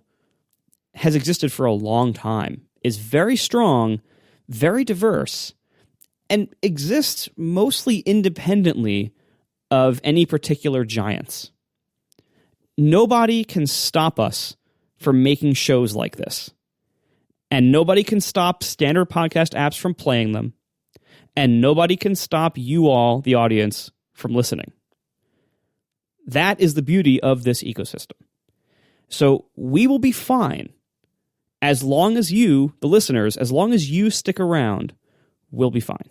has existed for a long time, is very strong, very diverse, and exists mostly independently of any particular giants. Nobody can stop us from making shows like this. And nobody can stop standard podcast apps from playing them. And nobody can stop you all, the audience, from listening. That is the beauty of this ecosystem. So we will be fine as long as you, the listeners, as long as you stick around, we'll be fine.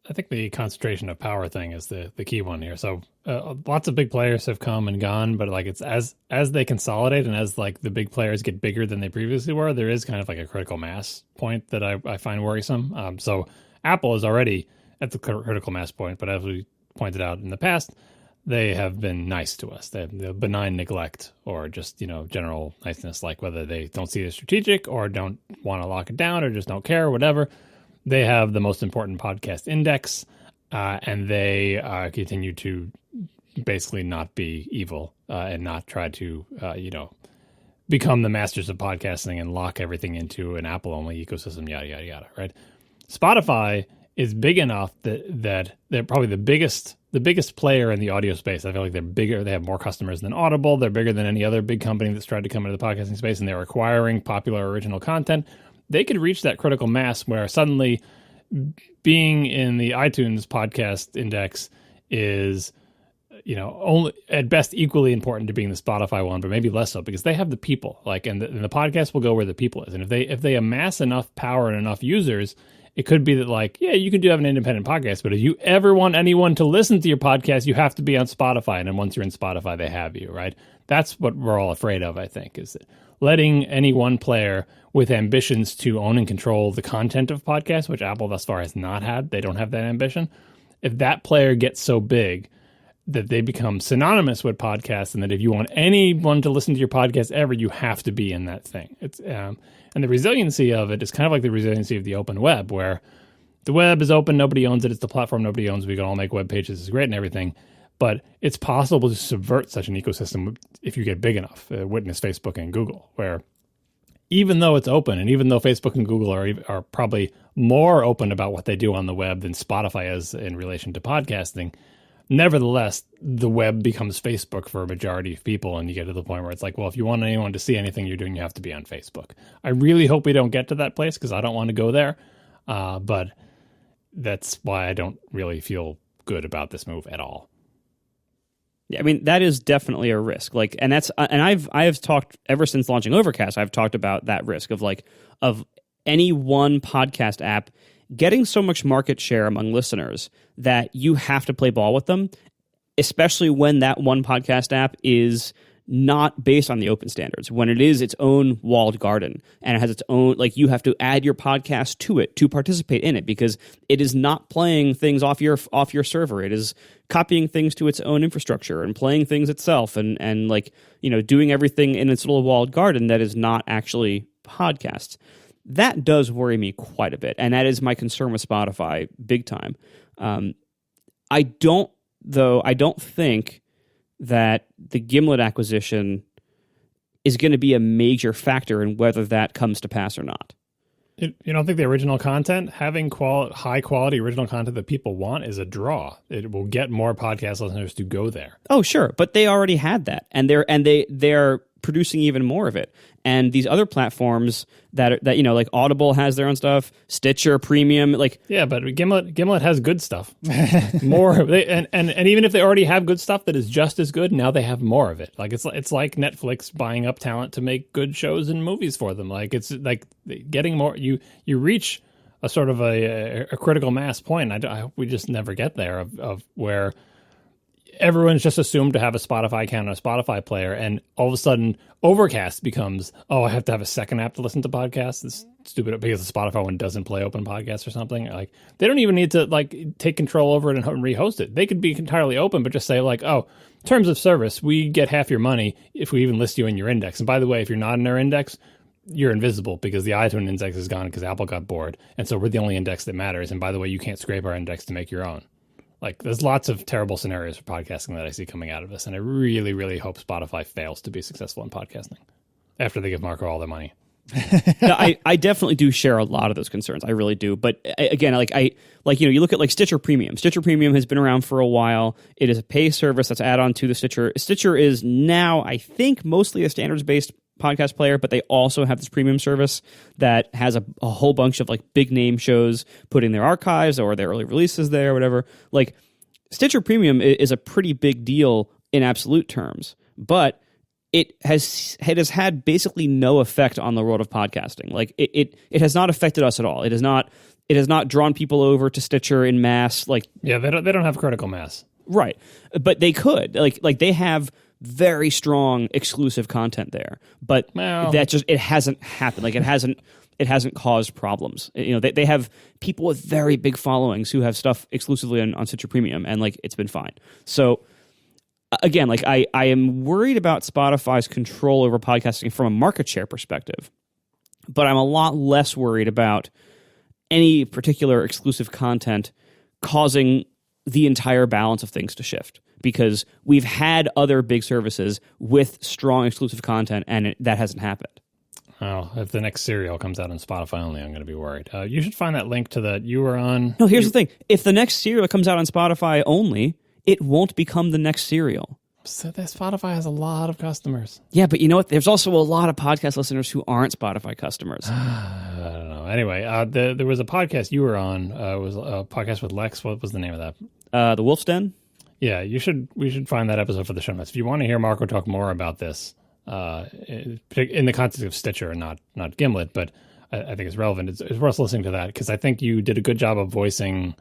I think the concentration of power thing is the key one here. So lots of big players have come and gone, but like it's as they consolidate and as like the big players get bigger than they previously were, there is kind of like a critical mass point that I find worrisome. So Apple is already at the critical mass point, but as we pointed out in the past, they have been nice to us. They have the benign neglect or just, general niceness, like whether they don't see it as strategic or don't want to lock it down or just don't care or whatever. They have the most important podcast index, and they continue to basically not be evil and not try to, become the masters of podcasting and lock everything into an Apple-only ecosystem, yada, yada, yada, right? Spotify is big enough that they're probably the biggest player in the audio space. I feel like they're bigger. They have more customers than Audible. They're bigger than any other big company that's tried to come into the podcasting space, and they're acquiring popular original content. They could reach that critical mass where suddenly being in the iTunes podcast index is, only at best equally important to being the Spotify one, but maybe less so because they have the people. And the podcast will go where the people is. And if they amass enough power and enough users, it could be that you can have an independent podcast, but if you ever want anyone to listen to your podcast, you have to be on Spotify. And then once you're in Spotify, they have you, right? That's what we're all afraid of, I think, is that letting any one player with ambitions to own and control the content of podcasts, which Apple thus far has not had. They don't have that ambition. If that player gets so big that they become synonymous with podcasts and that if you want anyone to listen to your podcast ever, you have to be in that thing. It's and the resiliency of it is kind of like the resiliency of the open web, where the web is open, nobody owns it, it's the platform nobody owns, we can all make web pages, it's great and everything. But it's possible to subvert such an ecosystem if you get big enough. Witness Facebook and Google, where even though it's open and even though Facebook and Google are probably more open about what they do on the web than Spotify is in relation to podcasting, nevertheless, the web becomes Facebook for a majority of people. And you get to the point where it's like, well, if you want anyone to see anything you're doing, you have to be on Facebook. I really hope we don't get to that place because I don't want to go there. But that's why I don't really feel good about this move at all. Yeah, I mean, that is definitely a risk. And I've talked ever since launching Overcast, I've talked about that risk of any one podcast app getting so much market share among listeners that you have to play ball with them, especially when that one podcast app is not based on the open standards, when it is its own walled garden and it has its own, you have to add your podcast to it to participate in it because it is not playing things off your server. It is copying things to its own infrastructure and playing things itself and doing everything in its little walled garden that is not actually podcasts. That does worry me quite a bit. And that is my concern with Spotify big time. I don't think that the Gimlet acquisition is going to be a major factor in whether that comes to pass or not. You don't think the original content, having high quality original content that people want, is a draw? It will get more podcast listeners to go there. Oh, sure, but they already had that, and they're producing even more of it. And these other platforms that Audible has their own stuff, Stitcher Premium, yeah, but Gimlet has good stuff. More, and even if they already have good stuff that is just as good, now they have more of it. It's like Netflix buying up talent to make good shows and movies for them. It's like getting more. You reach a sort of a critical mass point. I hope we just never get there of where everyone's just assumed to have a Spotify account and a Spotify player, and all of a sudden Overcast becomes, I have to have a second app to listen to podcasts. It's stupid because the Spotify one doesn't play open podcasts or something. They don't even need to take control over it and rehost it. They could be entirely open, but just say terms of service, we get half your money if we even list you in your index. And by the way, if you're not in our index, you're invisible because the iTunes index is gone because Apple got bored. And so we're the only index that matters. And by the way, you can't scrape our index to make your own. Like, there's lots of terrible scenarios for podcasting that I see coming out of this. And I really, really hope Spotify fails to be successful in podcasting after they give Marco all their money. No, I definitely do share a lot of those concerns. I really do. But again, you look at like Stitcher Premium. Stitcher Premium has been around for a while. It is a pay service that's add-on to the Stitcher. Stitcher is now, I think, mostly a standards-based podcast player, but they also have this premium service that has a whole bunch of like big name shows put in their archives or their early releases there or whatever. Like, Stitcher Premium is a pretty big deal in absolute terms, but it has had basically no effect on the world of podcasting. Like, it has not affected us at all. It has not drawn people over to Stitcher in mass. Like, yeah, they don't have critical mass, right? But they could. Like they have very strong exclusive content there, but it hasn't happened. Like, it hasn't caused problems. They have people with very big followings who have stuff exclusively on Stitcher Premium, and like, it's been fine. So again, like, I am worried about Spotify's control over podcasting from a market share perspective, but I'm a lot less worried about any particular exclusive content causing the entire balance of things to shift, because we've had other big services with strong exclusive content, and that hasn't happened. Oh, if the next serial comes out on Spotify only, I'm going to be worried. You should find that link to that you were on. No, here's the thing. If the next serial comes out on Spotify only, it won't become the next serial. So that Spotify has a lot of customers. Yeah, but you know what? There's also a lot of podcast listeners who aren't Spotify customers. I don't know. Anyway, there was a podcast you were on. It was a podcast with Lex. What was the name of that? The Wolf's Den? Yeah, we should find that episode for the show notes. If you want to hear Marco talk more about this, in the context of Stitcher and not Gimlet, but I think it's relevant. It's worth listening to that, because I think you did a good job of voicing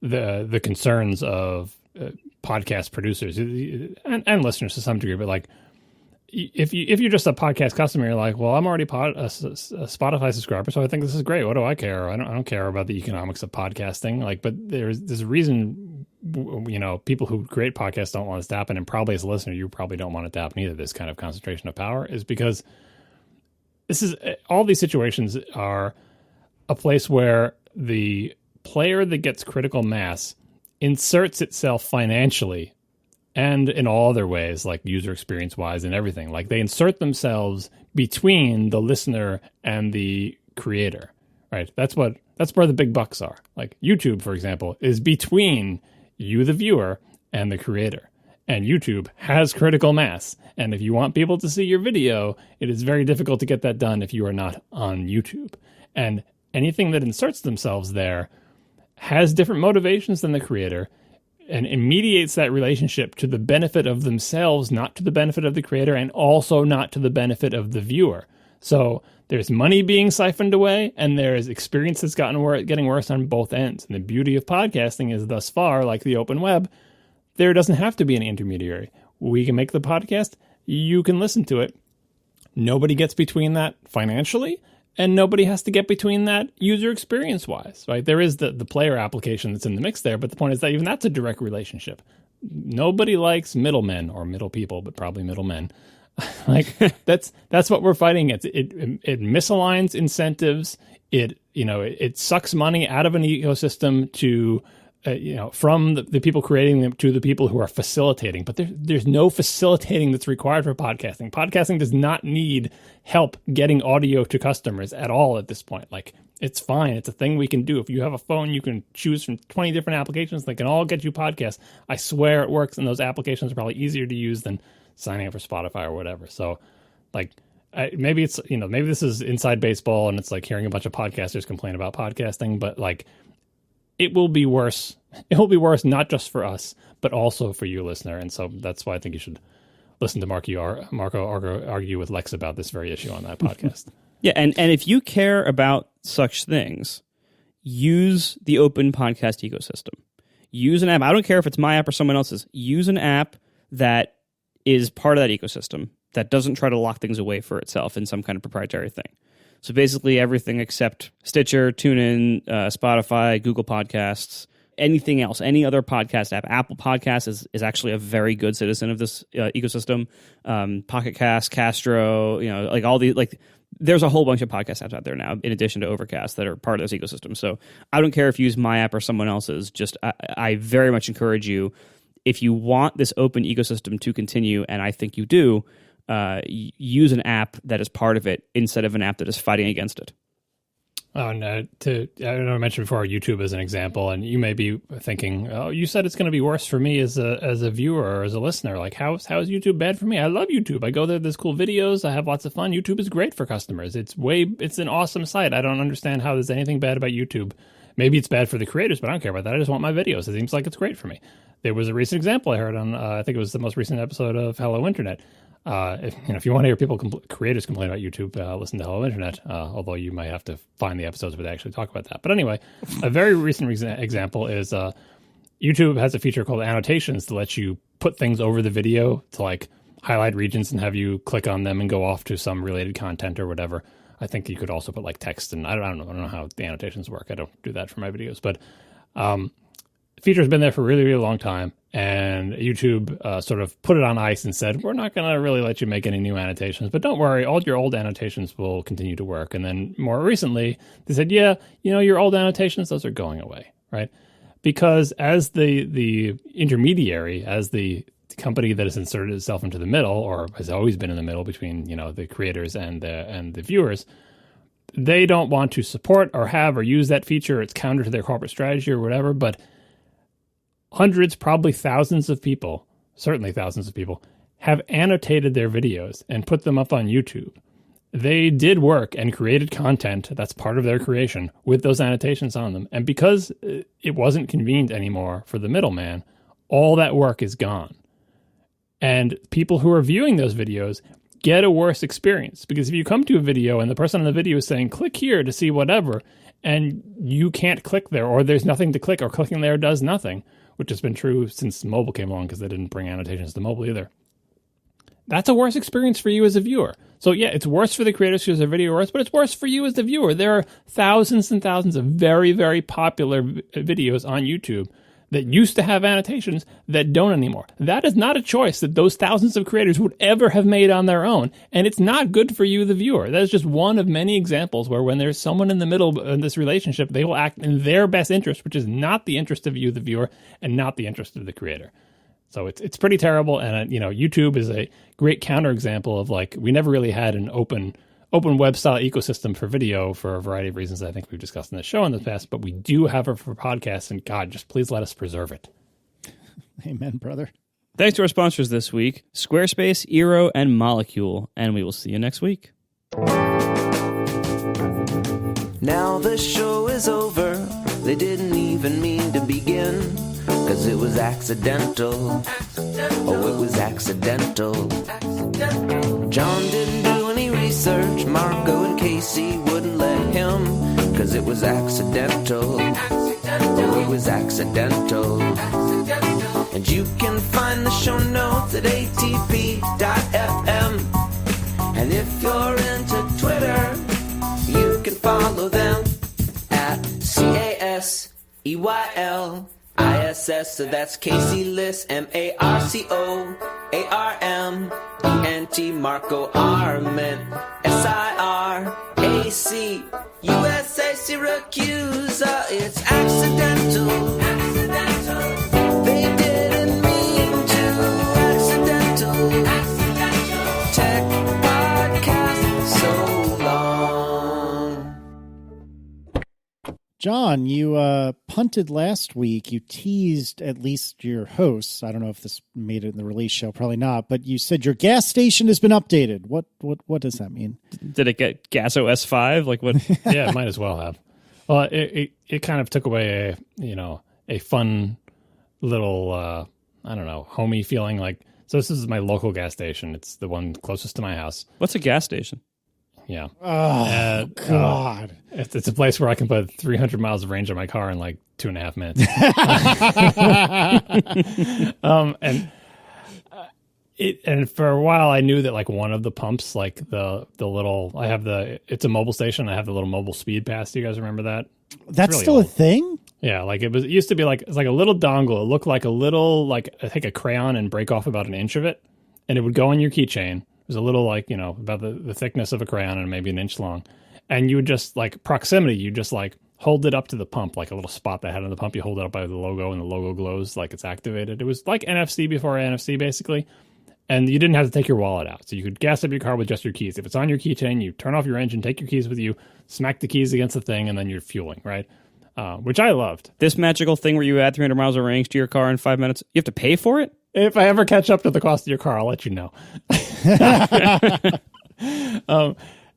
the concerns of podcast producers and listeners to some degree. But like, if you're just a podcast customer, you're like, well, I'm already a Spotify subscriber, so I think this is great. What do I care? I don't care about the economics of podcasting. Like, but there's a reason, people who create podcasts don't want this to happen, and probably as a listener, you probably don't want it to happen either. This kind of concentration of power is because all these situations are a place where the player that gets critical mass inserts itself financially and in all other ways, like user experience wise and everything. Like, they insert themselves between the listener and the creator, right? That's where the big bucks are. Like, YouTube, for example, is between you, the viewer, and the creator. And YouTube has critical mass. And if you want people to see your video, it is very difficult to get that done if you are not on YouTube. And anything that inserts themselves there has different motivations than the creator, and it mediates that relationship to the benefit of themselves, not to the benefit of the creator, and also not to the benefit of the viewer. So there's money being siphoned away, and there's experience that's getting worse on both ends. And the beauty of podcasting is, thus far, like the open web, there doesn't have to be an intermediary. We can make the podcast, you can listen to it. Nobody gets between that financially, and nobody has to get between that user experience-wise, right? There is the player application that's in the mix there, but the point is that even that's a direct relationship. Nobody likes middlemen, or middle people, but probably middlemen. Like, that's what we're fighting. It misaligns incentives. It sucks money out of an ecosystem to from the people creating them to the people who are facilitating. But there's no facilitating that's required for podcasting. Podcasting does not need help getting audio to customers at all at this point. Like, it's fine. It's a thing we can do. If you have a phone, you can choose from 20 different applications that can all get you podcasts. I swear it works, and those applications are probably easier to use than signing up for Spotify or whatever. So, like, maybe it's, maybe this is inside baseball, and it's like hearing a bunch of podcasters complain about podcasting, but like, it will be worse. It will be worse, not just for us, but also for you, listener. And so that's why I think you should listen to Marco argue with Lex about this very issue on that podcast. Yeah, and if you care about such things, use the open podcast ecosystem. Use an app. I don't care if it's my app or someone else's. Use an app that is part of that ecosystem, that doesn't try to lock things away for itself in some kind of proprietary thing. So basically everything except Stitcher, TuneIn, Spotify, Google Podcasts, anything else, any other podcast app. Apple Podcasts is actually a very good citizen of this ecosystem. Pocket Cast, Castro, like all these, like there's a whole bunch of podcast apps out there now, in addition to Overcast, that are part of this ecosystem. So I don't care if you use my app or someone else's. Just I very much encourage you, if you want this open ecosystem to continue, and I think you do, use an app that is part of it instead of an app that is fighting against it. Oh, no, I know I mentioned before YouTube as an example, and you may be thinking, oh, you said it's going to be worse for me as a viewer or as a listener. Like, how is YouTube bad for me? I love YouTube. I go there, there's cool videos. I have lots of fun. YouTube is great for customers. It's an awesome site. I don't understand how there's anything bad about YouTube. Maybe it's bad for the creators, but I don't care about that. I just want my videos. It seems like it's great for me. There was a recent example I heard on, I think it was the most recent episode of Hello Internet. If you want to hear creators complain about YouTube, listen to Hello Internet, although you might have to find the episodes where they actually talk about that. But anyway, a very recent example is YouTube has a feature called annotations to let you put things over the video to like highlight regions and have you click on them and go off to some related content or whatever. I think you could also put like text, and I don't know how the annotations work. I don't do that for my videos, but the feature has been there for a really, really long time. And YouTube sort of put it on ice and said, we're not going to really let you make any new annotations, but don't worry, all your old annotations will continue to work. And then more recently, they said, yeah, your old annotations, those are going away, right? Because as the intermediary, as the company that has inserted itself into the middle, or has always been in the middle between, the creators and the viewers, they don't want to support or have or use that feature. It's counter to their corporate strategy or whatever, but hundreds, probably thousands of people, certainly thousands of people, have annotated their videos and put them up on YouTube. They did work and created content that's part of their creation with those annotations on them. And because it wasn't convenient anymore for the middleman, all that work is gone. And people who are viewing those videos get a worse experience. Because if you come to a video and the person on the video is saying, click here to see whatever, and you can't click there, or there's nothing to click, or clicking there does nothing, which has been true since mobile came along because they didn't bring annotations to mobile either. That's a worse experience for you as a viewer. So yeah, it's worse for the creators because their video worse, but it's worse for you as the viewer. There are thousands and thousands of very, very popular videos on YouTube that used to have annotations that don't anymore. That is not a choice that those thousands of creators would ever have made on their own, and it's not good for you, the viewer. That is just one of many examples where when there's someone in the middle in this relationship, they will act in their best interest, which is not the interest of you, the viewer, and not the interest of the creator. So it's pretty terrible, and YouTube is a great counterexample of like we never really had an open web style ecosystem for video for a variety of reasons I think we've discussed in the show in the past, but we do have it for podcasts, and God, just please let us preserve it. Amen, brother. Thanks to our sponsors this week, Squarespace, Eero, and Molekule, and we will see you next week. Now the show is over. They didn't even mean to begin, 'cause it was accidental. Oh, it was accidental. John didn't do any research. Marco and Casey wouldn't let him, 'cause it was accidental. Oh, it was accidental. And you can find the show notes at atp.fm. And if you're into Twitter, you can follow them at CASEYLISS. So that's Casey Liss, MarcoArment, Marco Arment, SIRAC, USA Syracuse. It's accidental. They didn't mean to. Accidental. Tech podcast so long. John, you punted last week. You teased at least your hosts. I don't know if this made it in the release show. Probably not. But you said your gas station has been updated. What does that mean? Did it get Gas OS 5? Like what? Yeah, it might as well have. Well, it kind of took away a fun little I don't know, homey feeling. Like, so this is my local gas station. It's the one closest to my house. What's a gas station? Yeah. Oh, God. It's a place where I can put 300 miles of range on my car in like 2.5 minutes. And for a while I knew that like one of the pumps, like the little, it's a mobile station. I have the little mobile speed pass. Do you guys remember that? That's really still old. a thing? Yeah. Like it used to be like, it's like a little dongle. It looked like a little, like I think a crayon and break off about an inch of it. And it would go on your keychain. was a little like, about the thickness of a crayon and maybe an inch long. And you would just like proximity, you just like hold it up to the pump, like a little spot that had on the pump. You hold it up by the logo and the logo glows like it's activated. It was like NFC before NFC basically. And you didn't have to take your wallet out. So you could gas up your car with just your keys. If it's on your keychain, you turn off your engine, take your keys with you, smack the keys against the thing, and then you're fueling, right? Which I loved. This magical thing where you add 300 miles of range to your car in 5 minutes, you have to pay for it? If I ever catch up to the cost of your car, I'll let you know.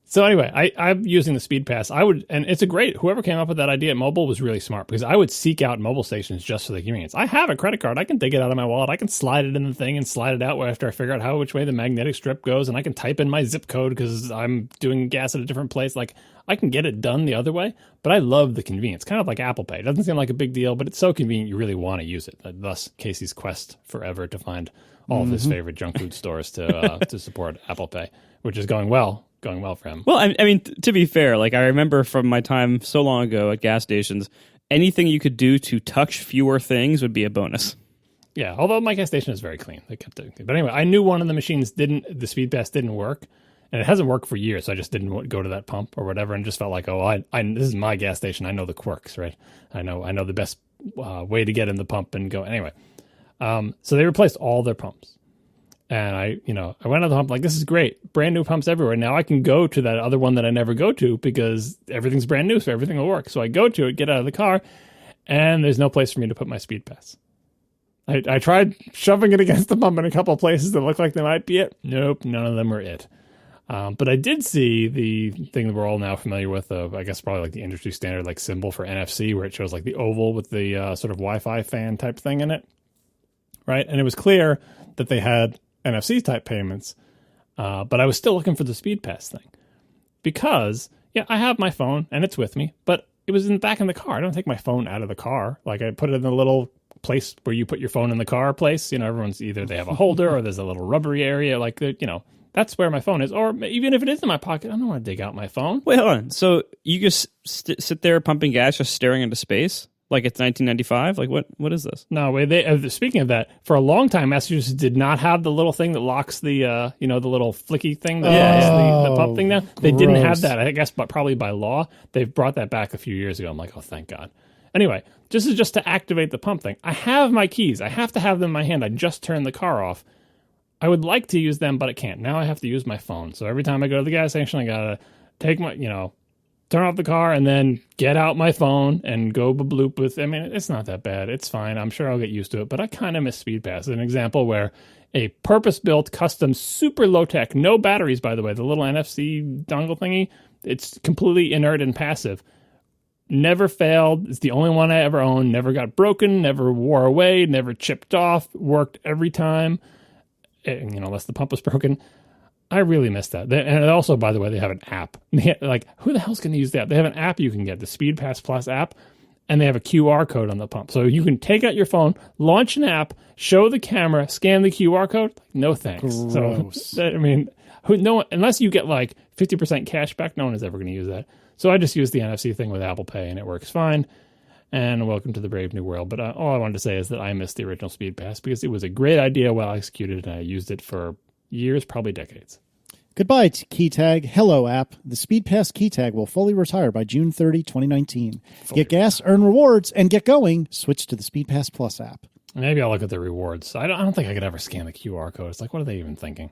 So anyway, I'm using the Speed Pass. And it's whoever came up with that idea at mobile was really smart, because I would seek out mobile stations just for the convenience. I have a credit card. I can take it out of my wallet. I can slide it in the thing and slide it out after I figure out which way the magnetic strip goes, and I can type in my zip code because I'm doing gas at a different place. Like, I can get it done the other way, but I love the convenience. Kind of like Apple Pay. It doesn't seem like a big deal, but it's so convenient you really want to use it. Thus, Casey's quest forever to find all of his favorite junk food stores to support Apple Pay, which is going well for him. Well, I mean, to be fair, like, I remember from my time so long ago at gas stations, anything you could do to touch fewer things would be a bonus. Yeah, although my gas station is very clean. They kept it. But anyway, I knew one of the machines the Speed Pass didn't work, and it hasn't worked for years, so I just didn't go to that pump or whatever, and just felt like, this is my gas station. I know the quirks, right? I know the best way to get in the pump and go. Anyway, so they replaced all their pumps. And I went on the pump like, this is great. Brand new pumps everywhere. Now I can go to that other one that I never go to because everything's brand new, so everything will work. So I go to it, get out of the car, and there's no place for me to put my Speed Pass. I tried shoving it against the pump in a couple of places that looked like they might be it. Nope, none of them were it. But I did see the thing that we're all now familiar with, I guess probably like the industry standard like symbol for NFC, where it shows like the oval with the sort of Wi-Fi fan type thing in it. Right? And it was clear that they had NFC type payments, but I was still looking for the Speed Pass thing because, I have my phone and it's with me, but it was in the back of the car. I don't take my phone out of the car. Like, I put it in the little place where you put your phone in the car place. Everyone's either they have a holder or there's a little rubbery area. Like, that's where my phone is. Or even if it is in my pocket, I don't want to dig out my phone. Wait, hold on. So you just sit there pumping gas, just staring into space? Like it's 1995? Like what is this? No, speaking of that, for a long time, Massachusetts did not have the little thing that locks the, the little flicky thing that locks the pump thing down. They didn't have that, I guess, but probably by law. They've brought that back a few years ago. I'm like, oh, thank God. Anyway, this is just to activate the pump thing. I have my keys. I have to have them in my hand. I just turned the car off. I would like to use them, but I can't. Now I have to use my phone. So every time I go to the gas station, I got to take my, turn off the car and then get out my phone and go bloop with. I mean, it's not that bad. It's fine. I'm sure I'll get used to it, but I kind of miss Speed Pass. An example where a purpose-built, custom, super low-tech, no batteries, by the way, the little NFC dongle thingy, it's completely inert and passive. Never failed. It's the only one I ever owned. Never got broken, never wore away, never chipped off, worked every time, unless the pump was broken. I really miss that. And also, by the way, they have an app. Like, who the hell's going to use that? They have an app you can get, the Speed Pass Plus app, and they have a QR code on the pump. So you can take out your phone, launch an app, show the camera, scan the QR code. No thanks. Gross. So, I mean, unless you get like 50% cash back, no one is ever going to use that. So I just use the NFC thing with Apple Pay, and it works fine. And welcome to the brave new world. But all I wanted to say is that I missed the original Speed Pass because it was a great idea, well executed, and I used it for years, probably decades. Goodbye, key tag. Hello, app. The Speed Pass key tag will fully retire by June 30, 2019. Get gas, earn rewards, and get going. Switch to the Speed Pass Plus app. Maybe I'll look at the rewards. I don't think I could ever scan the QR code. It's like, what are they even thinking?